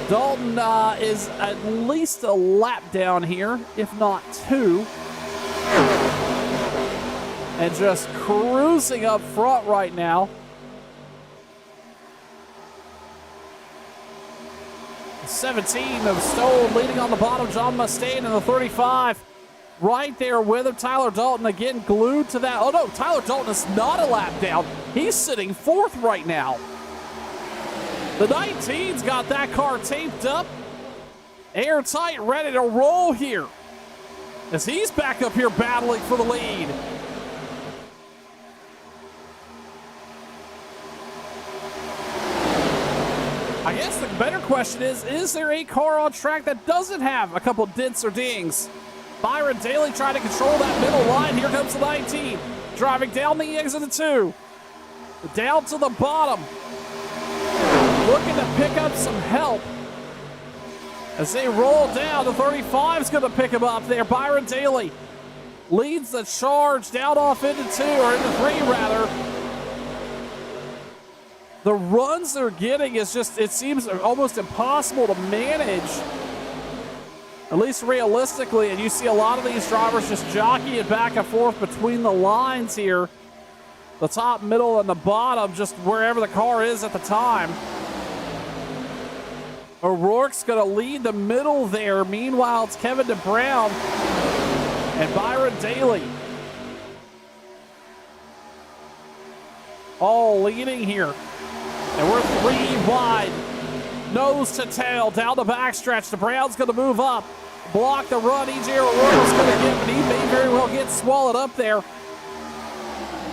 Dalton is at least a lap down here, if not 2. And just cruising up front right now. 17 of Stone leading on the bottom. John Mustaine in the 35 right there with him. Tyler Dalton again glued to that. Oh no, Tyler Dalton is not a lap down. He's sitting 4th right now. The 19's got that car taped up, airtight, ready to roll here as he's back up here battling for the lead. I guess the better question is there a car on track that doesn't have a couple dents or dings? Byron Daly trying to control that middle line. Here comes the 19, driving down the exit of 2. Down to the bottom. Looking to pick up some help. As they roll down, the 35's going to pick him up there. Byron Daly leads the charge down off into 2, or into 3 rather. The runs they're getting is just, it seems almost impossible to manage, at least realistically, and you see a lot of these drivers just jockeying back and forth between the lines here The top, middle, and the bottom, just wherever the car is at the time. O'Rourke's going to lead the middle there. Meanwhile, it's Kevin DeBrown and Byron Daly all leading here. And we're 3 wide. Nose to tail, down the backstretch. DeBrown's going to move up. Block the run. E.J. O'Rourke's going to get, but he may very well get swallowed up there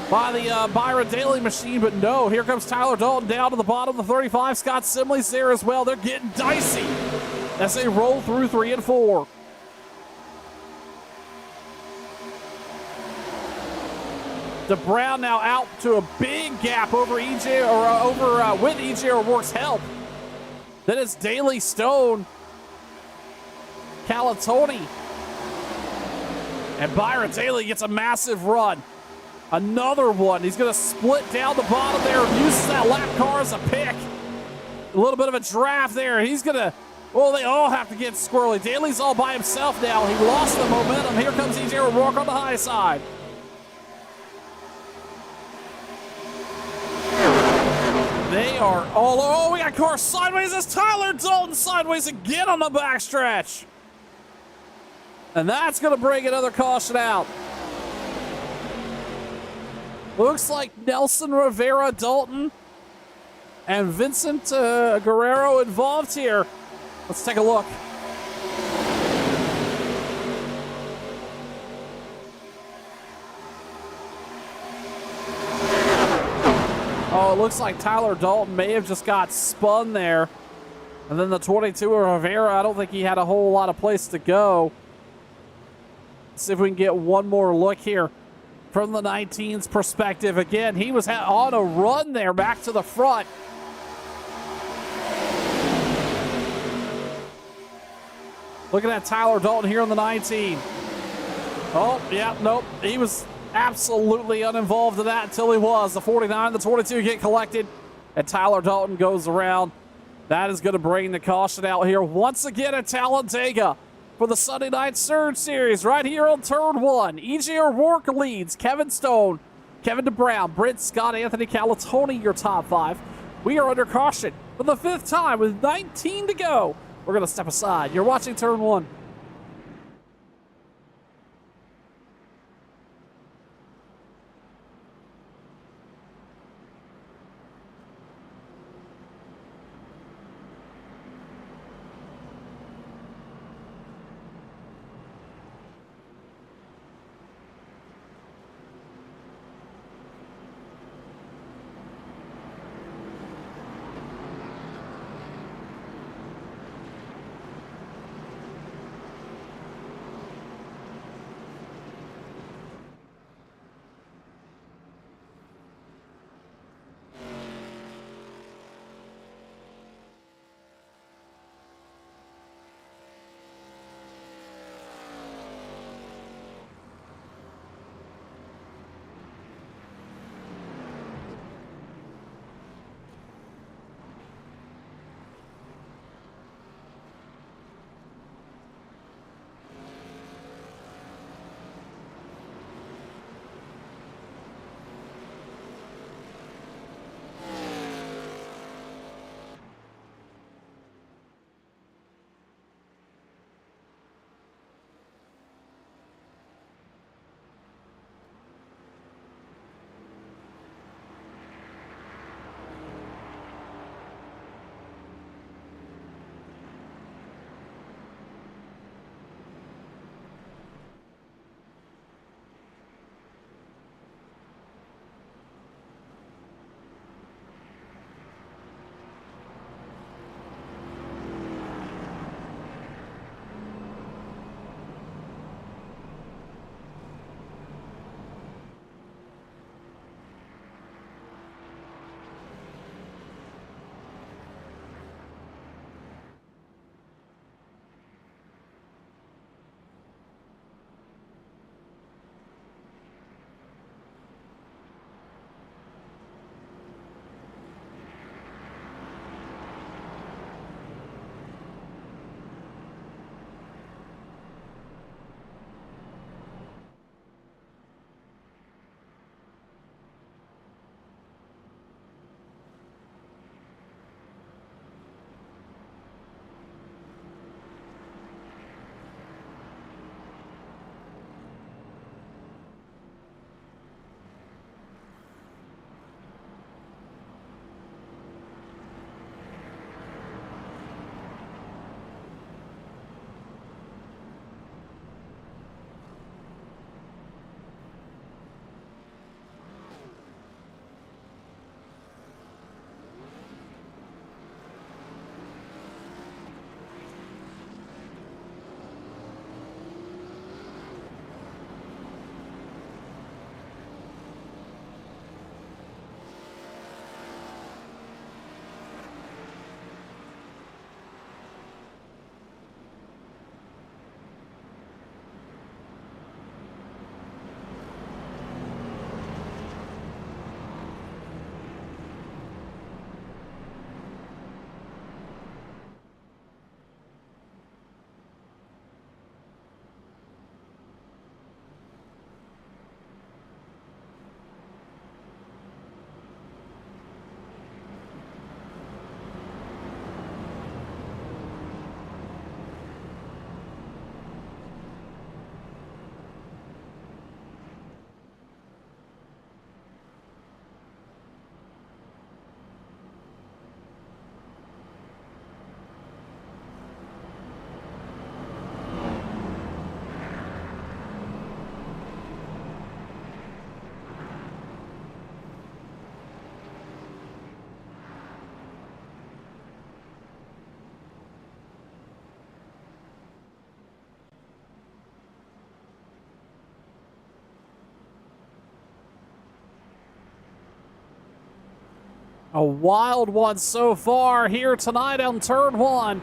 by the Byron Daly machine, but no, here comes Tyler Dalton down to the bottom of the 35. Scott Simley's there as well. They're getting dicey as they roll through 3 and 4. DeBrown now out to a big gap over EJ or with EJ O'Rourke's help. Then it's Daly, Stone, Calatoni, and Byron Daly gets a massive run. Another one. He's going to split down the bottom there and uses that lap car as a pick. A little bit of a draft there. He's going to, well, they all have to get squirrely. Daly's all by himself now. He lost the momentum. Here comes EJ O'Rourke on the high side. They are all, oh, we got cars sideways as Tyler Dalton sideways again on the backstretch. And that's going to bring another caution out. Looks like Nelson Rivera Dalton and Vincent Guerrero involved here. Let's take a look. Oh, it looks like Tyler Dalton may have just got spun there. And then the 22 of Rivera, I don't think he had a whole lot of place to go. Let's see if we can get one more look here from the 19's perspective. Again, he was on a run there back to the front. Looking at Tyler Dalton here on the 19. Oh, yeah, nope. He was absolutely uninvolved in that until he was. The 49 and the 22 get collected, and Tyler Dalton goes around. That is going to bring the caution out here once again at Talladega for the Sunday Night Surge Series right here on Turn 1. E.J. O'Rourke leads. Kevin Stone, Kevin DeBrown, Britt Scott, Anthony Calatoni, your top 5. We are under caution for the 5th time with 19 to go. We're going to step aside. You're watching Turn 1. A wild one so far here tonight on turn one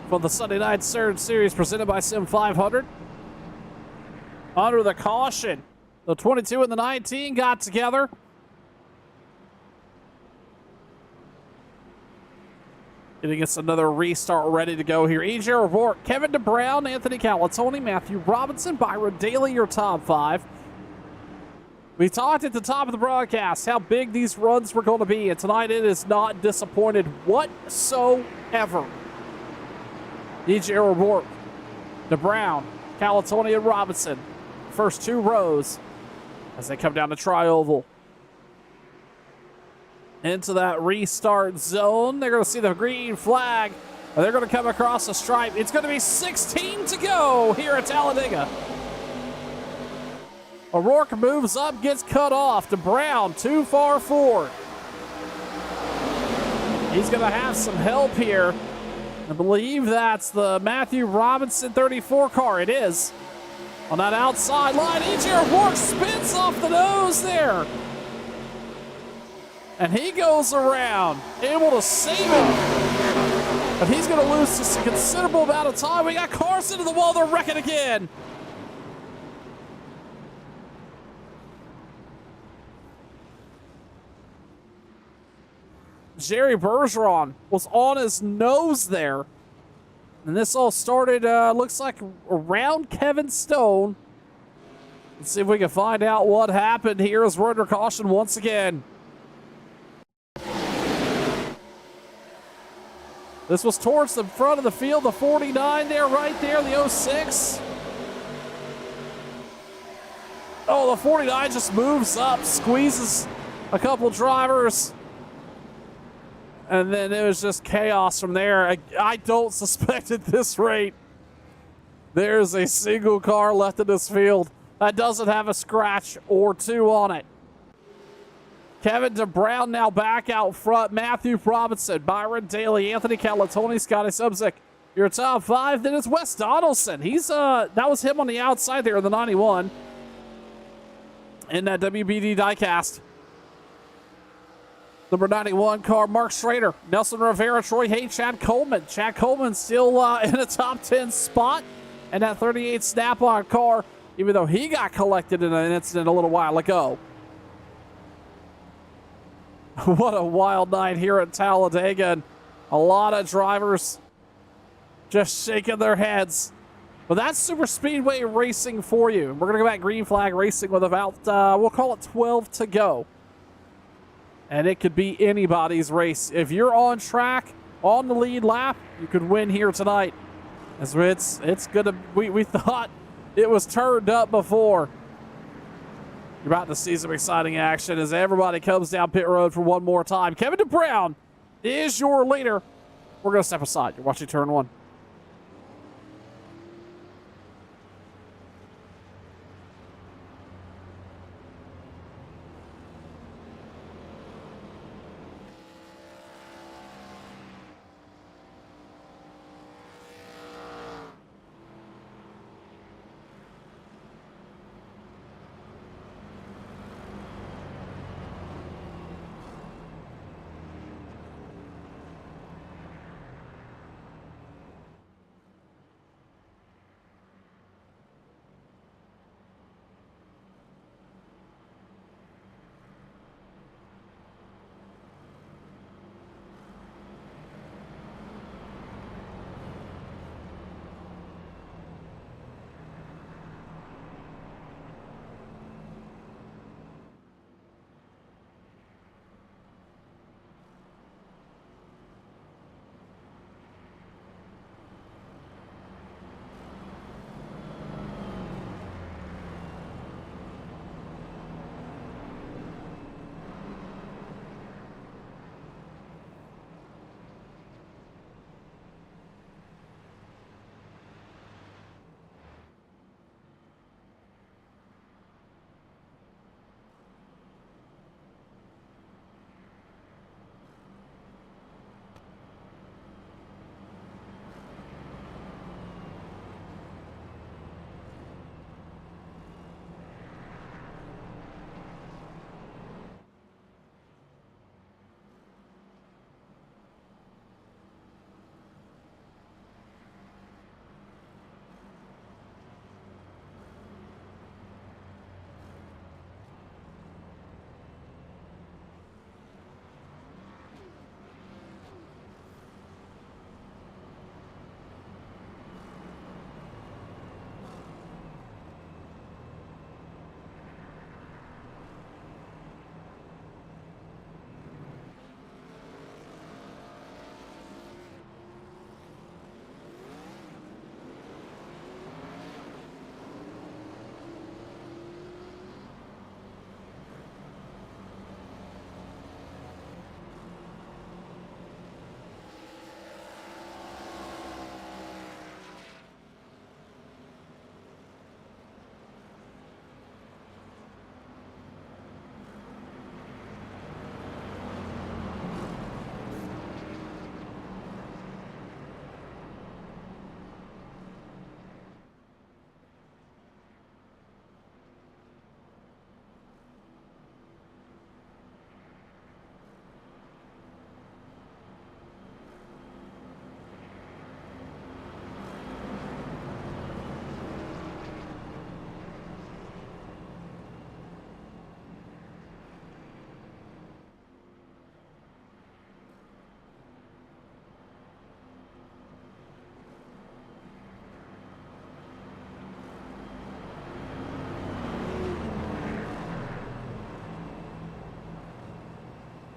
for the Sunday Night Surge Series presented by Sim 500. Under the caution, the 22 and the 19 got together. Getting us another restart ready to go here. EJ O'Rourke, Kevin DeBrown, Anthony Calatoni, Matthew Robinson, Byron Daly, your top five. We talked at the top of the broadcast how big these runs were going to be, and tonight it is not disappointed whatsoever. EJ O'Rourke, DeBrown, Calatoni, and Robinson. First two rows as they come down the tri-oval. Into that restart zone. They're going to see the green flag, and they're going to come across the stripe. It's going to be 16 to go here at Talladega. O'Rourke moves up, gets cut off. DeBrown too far forward. He's going to have some help here. I believe that's the Matthew Robinson 34 car. It is. On that outside line, EJ O'Rourke spins off the nose there. And he goes around, able to save it. But he's going to lose just a considerable amount of time. We got Carson to the wall. They're wrecking again. Jerry Bergeron was on his nose there. And this all started, looks like around Kevin Stone. Let's see if we can find out what happened here as we're under caution once again. This was towards the front of the field, the 49 there, right there, the 06. Oh, the 49 just moves up, squeezes a couple drivers. And then it was just chaos from there. I don't suspect at this rate there's a single car left in this field that doesn't have a scratch or two on it. Kevin DeBrown now back out front. Matthew Robinson, Byron Daly, Anthony Calatoni, Scotty Subzik. Your top five. Then it's Wes Donaldson. He's that was him on the outside there in the 91 in that WBD diecast. Number 91 car, Mark Schrader, Nelson Rivera, Troy Hay, Chad Coleman. Chad Coleman still in a top 10 spot. And that 38 Snap-on car, even though he got collected in an incident a little while ago. What a wild night here at Talladega. And a lot of drivers just shaking their heads. But that's super speedway racing for you. We're going to go back green flag racing with about, we'll call it 12 to go. And it could be anybody's race. If you're on track, on the lead lap, you could win here tonight. As it's going to, we thought it was turned up before. You're about to see some exciting action as everybody comes down pit road for one more time. Kevin DeBrown is your leader. We're going to step aside. You're watching turn one.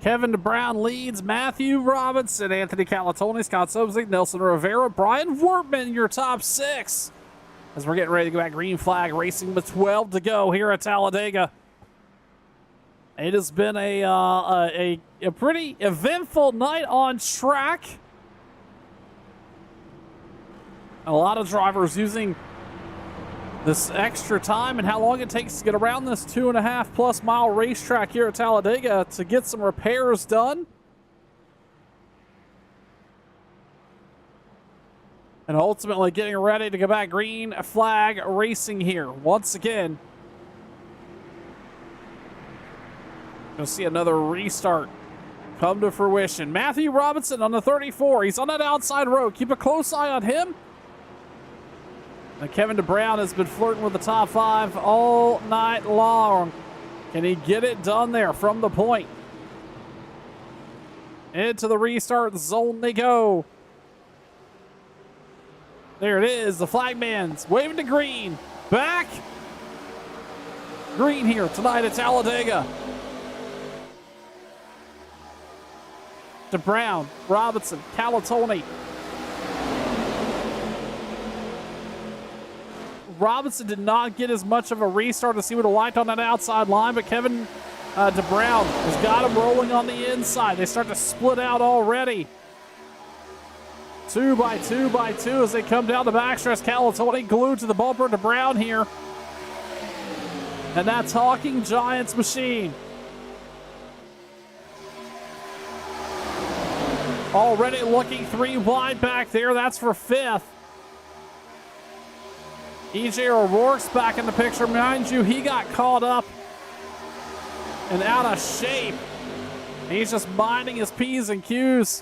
Kevin DeBrown leads. Matthew Robinson, Anthony Calatoni, Scott Sobzik, Nelson Rivera, Brian Wortman, your top 6. As we're getting ready to go back, green flag racing with 12 to go here at Talladega. It has been a pretty eventful night on track. A lot of drivers using this extra time and how long it takes to get around this 2.5+ mile racetrack here at Talladega to get some repairs done. And ultimately getting ready to go back green flag racing here. Once again, you'll see another restart come to fruition. Matthew Robinson on the 34. He's on that outside road. Keep a close eye on him. And Kevin DeBrown has been flirting with the top 5 all night long. Can he get it done there from the point? Into the restart zone they go. There it is. The flagman's waving to green. Back. Green here tonight at Talladega. DeBrown, Robinson, Calatoni. Robinson did not get as much of a restart as he would have liked on that outside line, but Kevin DeBrown has got him rolling on the inside. They start to split out already. 2 by 2 by 2 as they come down the backstretch. Calatoni glued to the bumper. DeBrown here. And that Talking Giants machine. Already looking 3 wide back there. That's for 5th. EJ O'Rourke's back in the picture. Mind you, he got caught up and out of shape. He's just minding his P's and Q's.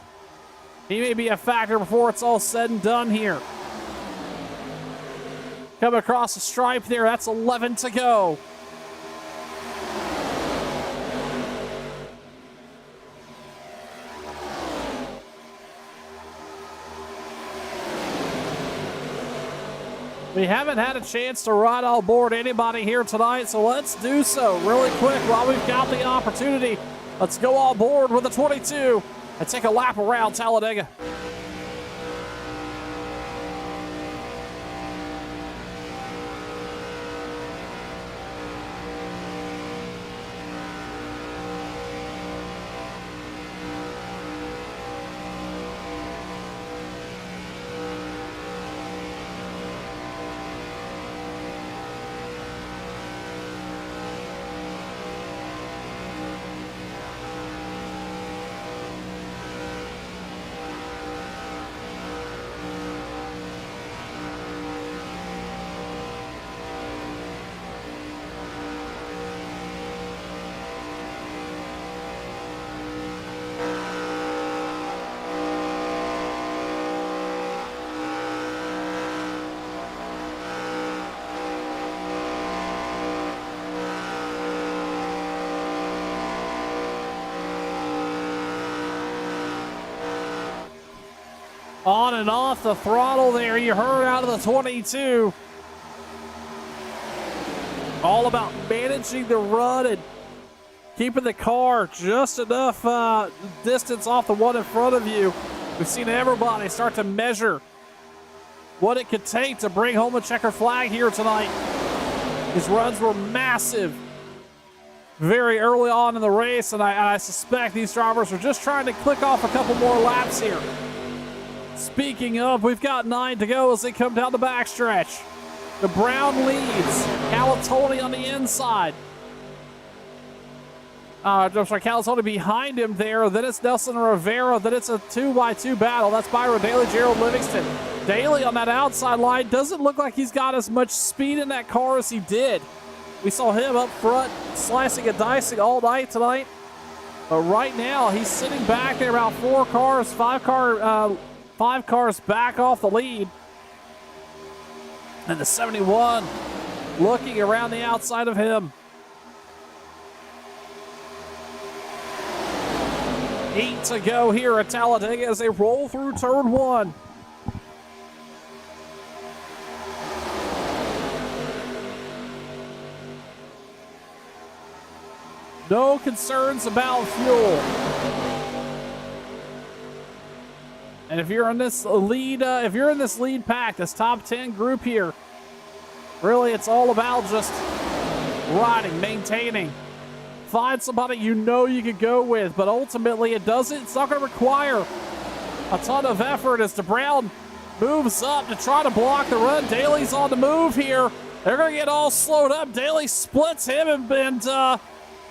He may be a factor before it's all said and done here. Come across the stripe there. That's 11 to go. We haven't had a chance to ride on board anybody here tonight, so let's do so really quick while we've got the opportunity. Let's go on board with the 22 and take a lap around Talladega. On and off the throttle there, you heard out of the 22. All about managing the run and keeping the car just enough distance off the one in front of you. We've seen everybody start to measure what it could take to bring home a checker flag here tonight. These runs were massive very early on in the race, and I suspect these drivers are just trying to click off a couple more laps here. Speaking of, we've got 9 to go as they come down the backstretch. DeBrown leads. Calatoni on the inside. I'm sorry, Calatoni behind him there. Then it's Nelson Rivera. Then it's a 2x2 battle. That's Byron Daly, Gerald Livingston. Daly on that outside line. Doesn't look like he's got as much speed in that car as he did. We saw him up front slicing and dicing all night tonight. But right now, he's sitting back there about 5 cars back off the lead. And the 71 looking around the outside of him. 8 to go here at Talladega as they roll through turn 1. No concerns about fuel. And if you're in this lead pack, this top 10 group here, really it's all about just riding, maintaining. Find somebody you know you could go with, but ultimately it's not going to require a ton of effort as DeBrown moves up to try to block the run. Daly's on the move here. They're going to get all slowed up. Daly splits him and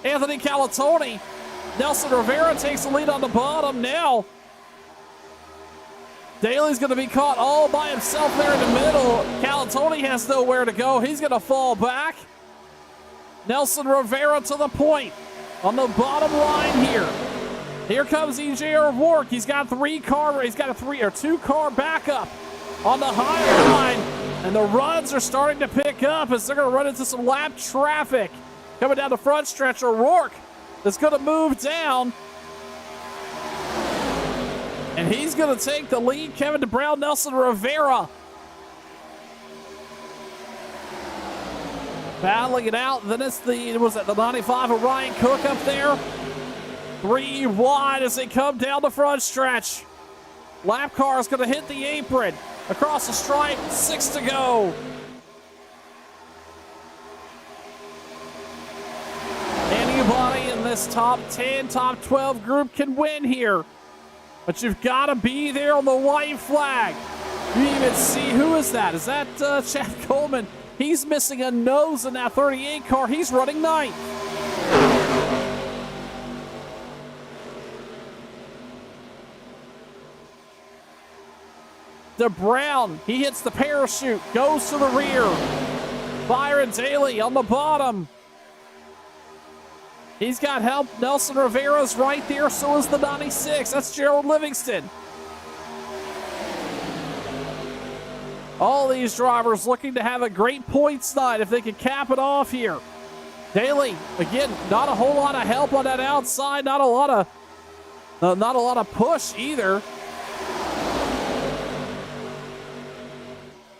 Anthony Calatoni. Nelson Rivera takes the lead on the bottom now. Daly's going to be caught all by himself there in the middle. Calatoni has nowhere to go. He's going to fall back. Nelson Rivera to the point on the bottom line here. Here comes EJ O'Rourke. He's got a two-car backup on the high line, and the runs are starting to pick up as they're going to run into some lap traffic coming down the front stretch. O'Rourke is going to move down, and he's going to take the lead. Kevin DeBrown, Nelson Rivera battling it out. Then it's the 95 of Ryan Cook up there. 3 wide as they come down the front stretch. Lap car is going to hit the apron. Across the stripe, 6 to go. Anybody in this top 10, top 12 group can win here. But you've got to be there on the white flag. You even see, who is that? Is that Chad Coleman? He's missing a nose in that 38 car. He's running 9th. DeBrown, he hits the parachute, goes to the rear. Byron Daly on the bottom. He's got help. Nelson Rivera's right there, so is the 96. That's Gerald Livingston. All these drivers looking to have a great points night if they can cap it off here. Daly, again, not a whole lot of help on that outside, not a lot of push either.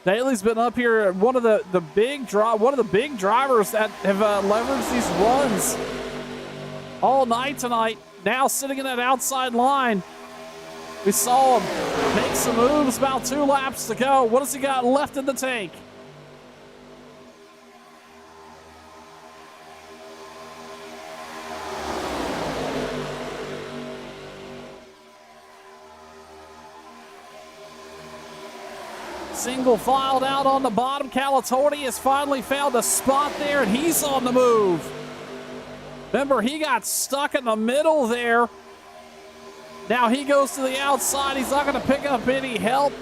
Daly's been up here, one of the big drivers that have leveraged these runs all night tonight. Now sitting in that outside line. We saw him make some moves, about 2 laps to go. What has he got left in the tank? Single filed out on the bottom. Calatoni has finally found a spot there, and he's on the move. Remember, he got stuck in the middle there. Now he goes to the outside. He's not going to pick up any help.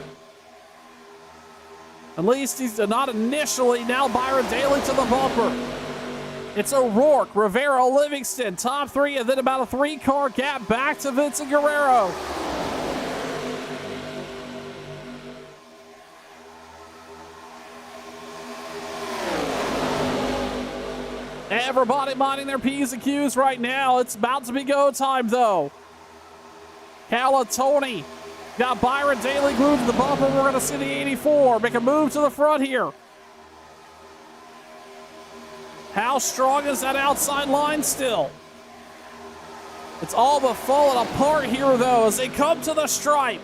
At least he's not initially. Now Byron Daly to the bumper. It's O'Rourke, Rivera, Livingston, top 3, and then about a 3-car gap back to Vincent Guerrero. Everybody minding their P's and Q's right now. It's about to be go time, though. Calatoni got Byron Daly glued to the bumper. We're going to see the 84 make a move to the front here. How strong is that outside line still? It's all but falling apart here, though, as they come to the stripe.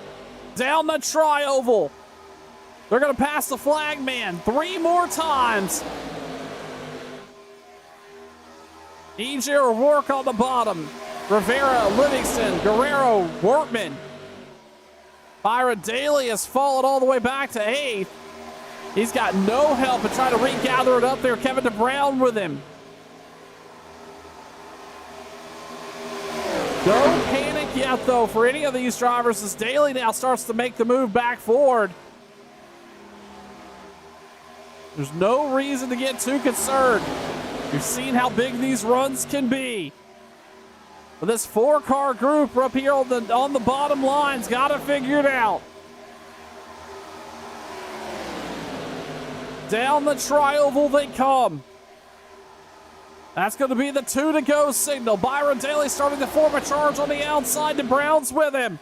Down the tri-oval. They're going to pass the flag man 3 more times. EJ O'Rourke on the bottom. Rivera, Livingston, Guerrero, Wortman. Byron Daly has fallen all the way back to 8th. He's got no help to try to regather it up there. Kevin DeBrown with him. Don't panic yet, though, for any of these drivers as Daly now starts to make the move back forward. There's no reason to get too concerned. You've seen how big these runs can be. But this 4-car group up here on the bottom line's got to figure it out. Down the tri-oval they come. That's going to be the 2 to go signal. Byron Daly starting to form a charge on the outside. DeBrown's with him.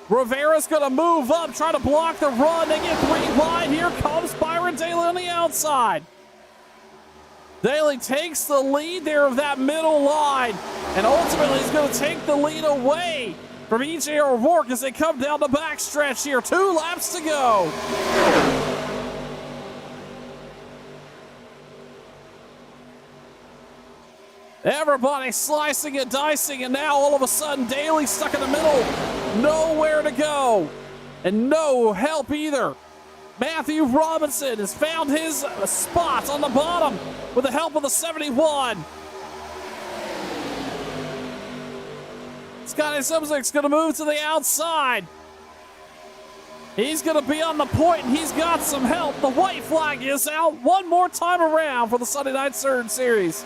Rivera's going to move up, try to block the run. They get 3 wide. Here comes Byron Daly on the outside. Daly takes the lead there of that middle line, and ultimately he's going to take the lead away from EJ O'Rourke as they come down the backstretch here. 2 laps to go. Everybody slicing and dicing, and now all of a sudden Daly stuck in the middle. Nowhere to go, and no help either. Matthew Robinson has found his spot on the bottom with the help of the 71. Scotty Simzik's going to move to the outside. He's going to be on the point, and he's got some help. The white flag is out one more time around for the Sunday Night Surge Series.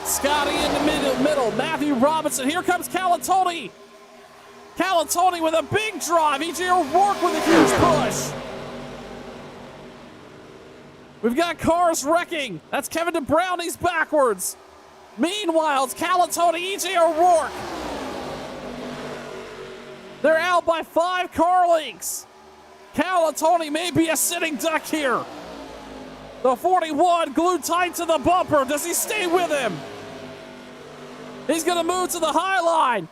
Scotty in the middle. Matthew Robinson. Here comes Calatoni. Calatoni with a big drive. EJ O'Rourke with a huge push. We've got cars wrecking. That's Kevin DeBrown. He's backwards. Meanwhile, it's Calatoni, EJ O'Rourke. They're out by 5 car lengths. Calatoni may be a sitting duck here. The 41 glued tight to the bumper. Does he stay with him? He's going to move to the high line.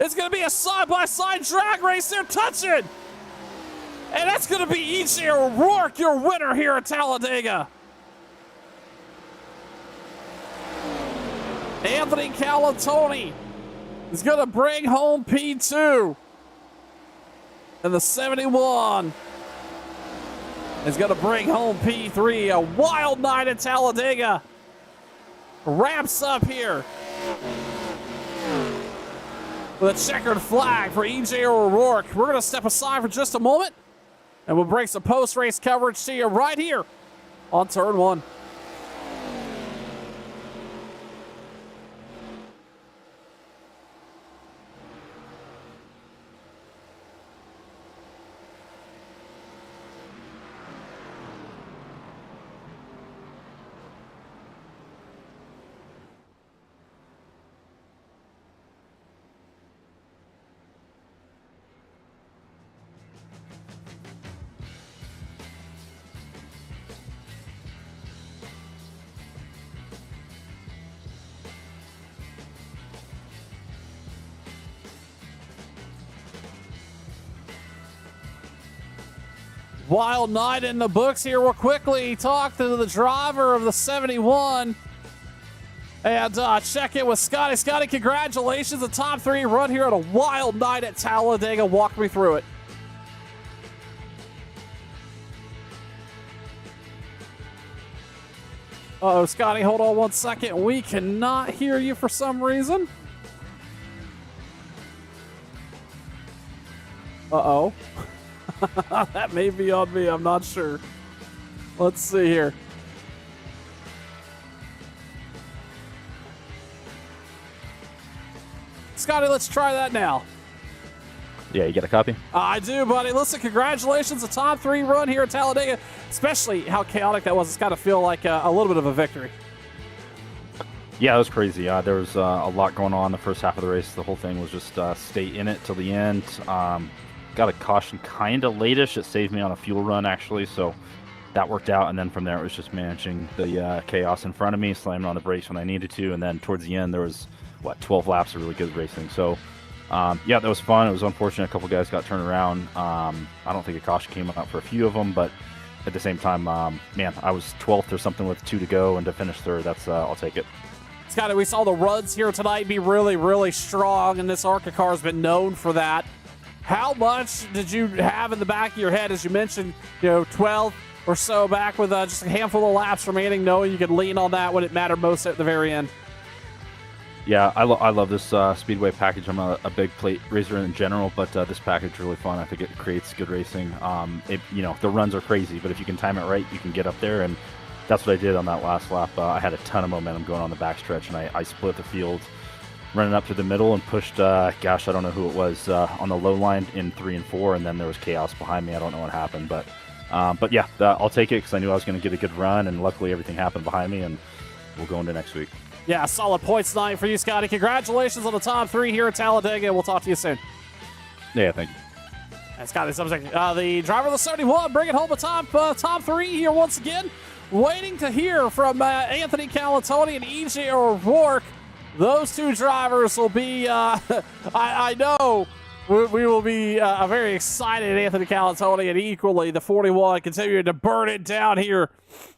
It's going to be a side-by-side drag race. They're touching. And that's going to be EJ O'Rourke, your winner here at Talladega. Anthony Calatoni is going to bring home P2. And the 71 is going to bring home P3. A wild night at Talladega wraps up here with a checkered flag for EJ O'Rourke. We're going to step aside for just a moment, and we'll bring some post-race coverage to you right here on Turn 1. Wild night in the books here. We'll quickly talk to the driver of the 71 and check in with Scotty. Scotty, congratulations. A top 3 run here at a wild night at Talladega. Walk me through it. Uh-oh, Scotty, hold on one second. We cannot hear you for some reason. Uh-oh. That may be on me. I'm not sure. Let's see here. Scotty, let's try that now. Yeah, you get a copy? I do, buddy. Listen, congratulations. A top 3 run here at Talladega. Especially how chaotic that was. It's got to feel like a little bit of a victory. Yeah, it was crazy. There was a lot going on the first half of the race. The whole thing was just stay in it till the end. Got a caution kind of late-ish. It saved me on a fuel run, actually, so that worked out. And then from there, it was just managing the chaos in front of me, slamming on the brakes when I needed to. And then towards the end, there was, 12 laps of really good racing. So, yeah, that was fun. It was unfortunate a couple guys got turned around. I don't think a caution came out for a few of them, but at the same time, man, I was 12th or something with 2 to go, and to finish 3rd, that's I'll take it. Scotty, we saw the runs here tonight be really, really strong, and this ARCA car has been known for that. How much did you have in the back of your head, as you mentioned, 12 or so back with just a handful of laps remaining, knowing you could lean on that when it mattered most at the very end? Yeah, I love this Speedway package. I'm a big plate racer in general, but this package is really fun. I think it creates good racing. The runs are crazy, but if you can time it right, you can get up there, and that's what I did on that last lap. I had a ton of momentum going on the backstretch, and I split the field running up to the middle and pushed, I don't know who it was, on the low line in 3 and 4, and then there was chaos behind me. I don't know what happened, but yeah, I'll take it because I knew I was going to get a good run, and luckily everything happened behind me, and we'll go into next week. Yeah, solid points night for you, Scotty. Congratulations on the top 3 here at Talladega. We'll talk to you soon. Yeah, thank you. And Scotty, the driver of the 71, bringing home the top 3 here once again. waiting to hear from Anthony Calatoni and EJ O'Rourke. Those two drivers will be, I know, we will be very excited, Anthony Calatoni, and equally the 41 continuing to burn it down here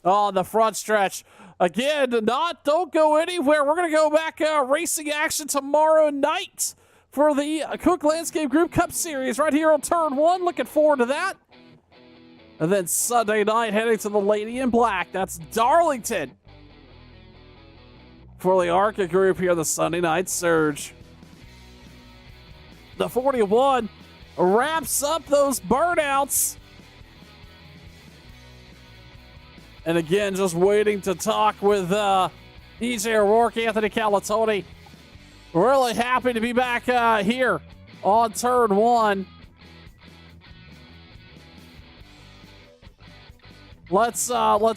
on the front stretch. Again, don't go anywhere. We're going to go back racing action tomorrow night for the Cook Landscape Group Cup Series right here on Turn 1. Looking forward to that. And then Sunday night, heading to the Lady in Black. That's Darlington for the ARCA Group here, the Sunday Night Surge. The 41 wraps up those burnouts. And again, just waiting to talk with EJ O'Rourke, Anthony Calatoni. Really happy to be back here on Turn 1. Let's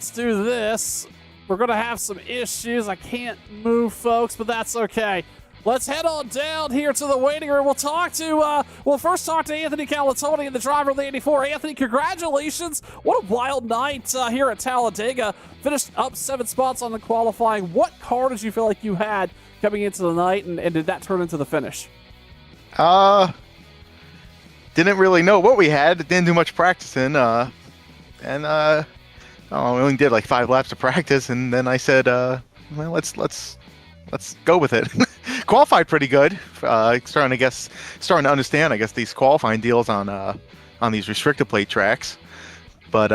do this. We're going to have some issues. I can't move, folks, but that's okay. Let's head on down here to the waiting room. We'll first talk to Anthony Calatoni and the driver of the 84. Anthony, congratulations. What a wild night here at Talladega. Finished up 7 spots on the qualifying. What car did you feel like you had coming into the night, and did that turn into the finish? Didn't really know what we had. Didn't do much practicing. We only did like 5 laps of practice, and then I said, well, let's go with it. Qualified pretty good. Starting to understand, I guess, these qualifying deals on these restricted plate tracks. But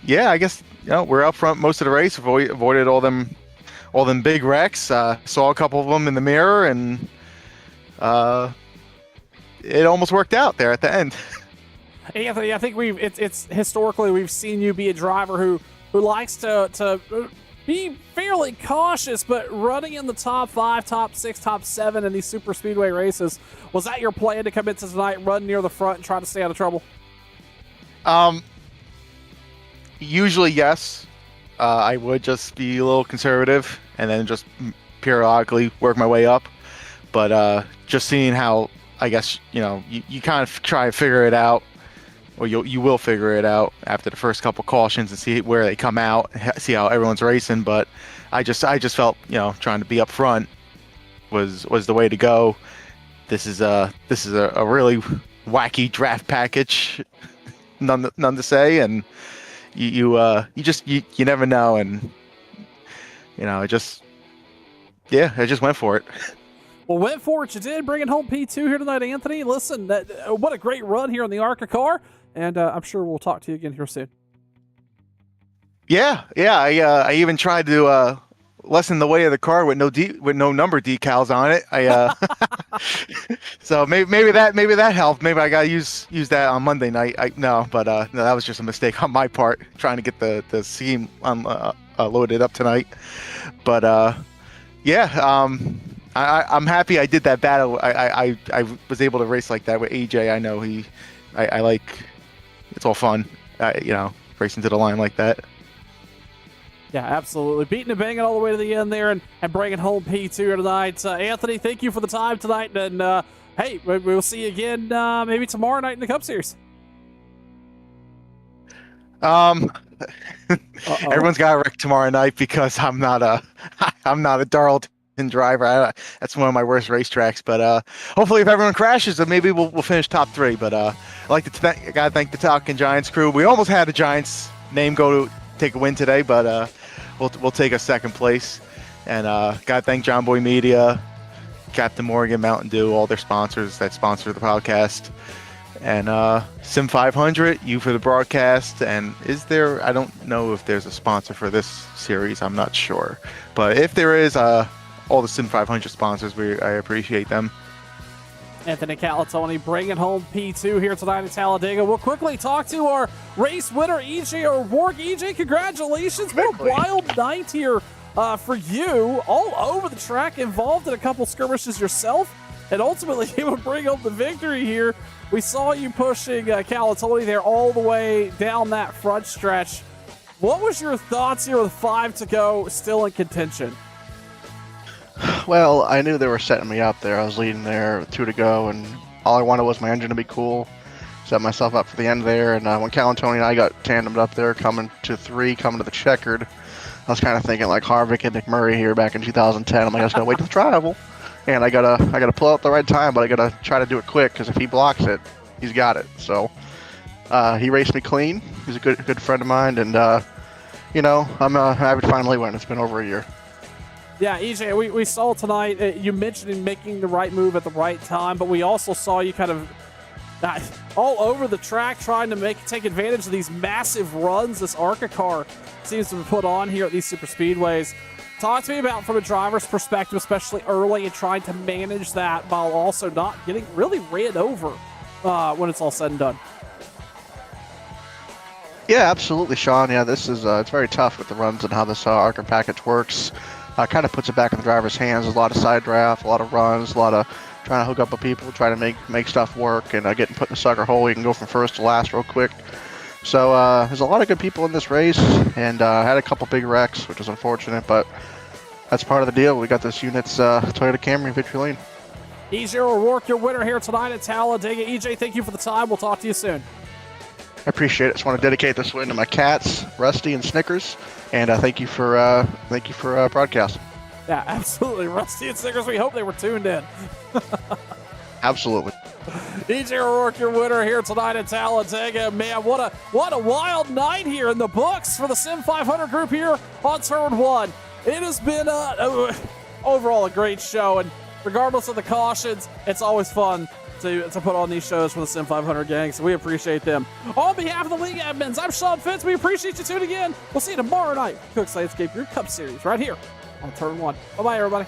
yeah, I guess we're up front most of the race. Avoided all them big wrecks. Saw a couple of them in the mirror, and it almost worked out there at the end. Anthony, I think it's historically we've seen you be a driver who likes to be fairly cautious, but running in the top 5, top 6, top 7 in these super speedway races. Was that your plan to come into tonight, run near the front, and try to stay out of trouble? Usually, yes. I would just be a little conservative and then just periodically work my way up. But just seeing how, I guess, you kind of try to figure it out, or you will figure it out after the first couple cautions and see where they come out, see how everyone's racing. But I just felt, trying to be up front was the way to go. This is a really wacky draft package, none to say, and you never know, and I just went for it. Well, went for it you did, bringing home P2 here tonight, Anthony. Listen, what a great run here in the ARCA car, and I'm sure we'll talk to you again here soon. Yeah. I even tried to lessen the weight of the car with no number decals on it. So maybe that helped. Maybe I gotta use that on Monday night. No, that was just a mistake on my part, trying to get the seam loaded up tonight. But I'm happy I did that battle. I was able to race like that with AJ. I know I like, it's all fun, racing to the line like that. Yeah, absolutely. Beating and banging all the way to the end there and bringing home P2 here tonight. Anthony, thank you for the time tonight. And, hey, we'll see you again maybe tomorrow night in the Cup Series. Everyone's got a wreck tomorrow night because I'm not a Darlington driver. That's one of my worst racetracks. But hopefully, if everyone crashes, then maybe we'll finish top 3. But I'd like to thank the Talking Giants crew. We almost had a Giants name go to take a win today, but we'll take a second place. And gotta thank John Boy Media, Captain Morgan, Mountain Dew, all their sponsors that sponsor the podcast. And Sim 500, you for the broadcast. And I don't know if there's a sponsor for this series. I'm not sure. But if there is, all the Sim 500 sponsors, I appreciate them. Anthony Calatoni bringing home P2 here tonight at Talladega. We'll quickly talk to our race winner, EJ O'Rourke. EJ, congratulations. What a wild night here for you. All over the track, involved in a couple skirmishes yourself, and ultimately you would bring home the victory here. We saw you pushing Calatoni there all the way down that front stretch. What was your thoughts here with 5 to go, still in contention? Well, I knew they were setting me up there. I was leading there with 2 to go, and all I wanted was my engine to be cool. set myself up for the end there. And when Cal and Tony and I got tandemed up there, coming to the checkered, I was kind of thinking like Harvick and McMurray here back in 2010. I'm like, I just gotta wait to the travel, and I gotta pull out the right time, but I gotta try to do it quick because if he blocks it, he's got it. So he raced me clean. He's a good friend of mine, and I'm happy to finally win. It's been over a year. Yeah, EJ, we saw tonight, you mentioned making the right move at the right time, but we also saw you kind of all over the track trying to take advantage of these massive runs this ARCA car seems to be put on here at these super speedways. Talk to me about, from a driver's perspective, especially early, and trying to manage that while also not getting really ran over when it's all said and done. Yeah, absolutely, Sean. Yeah, this is it's very tough with the runs and how this ARCA package works. Kind of puts it back in the driver's hands. There's a lot of side draft, a lot of runs, a lot of trying to hook up with people, trying to make stuff work, and getting put in the sucker hole. You can go from first to last real quick. So there's a lot of good people in this race, and had a couple big wrecks, which is unfortunate, but that's part of the deal. We got this unit's Toyota Camry victory lane. EJ O'Rourke, your winner here tonight at Talladega. EJ, thank you for the time. We'll talk to you soon. I appreciate it. Just want to dedicate this win to my cats, Rusty and Snickers, and thank you for broadcasting. Yeah, absolutely. Rusty and Snickers, we hope they were tuned in. Absolutely. EJ O'Rourke, your winner here tonight at Talladega. Man, what a wild night here in the books for the Sim 500 group here on Turn 1. It has been overall a great show, and regardless of the cautions, it's always fun to put on these shows for the Sim 500 gang, so we appreciate them. On behalf of the league admins, I'm Sean Fitz. We appreciate you tuning in. We'll see you tomorrow night. Cook's Landscape, your Cup Series, right here on Turn 1. Bye-bye, everybody.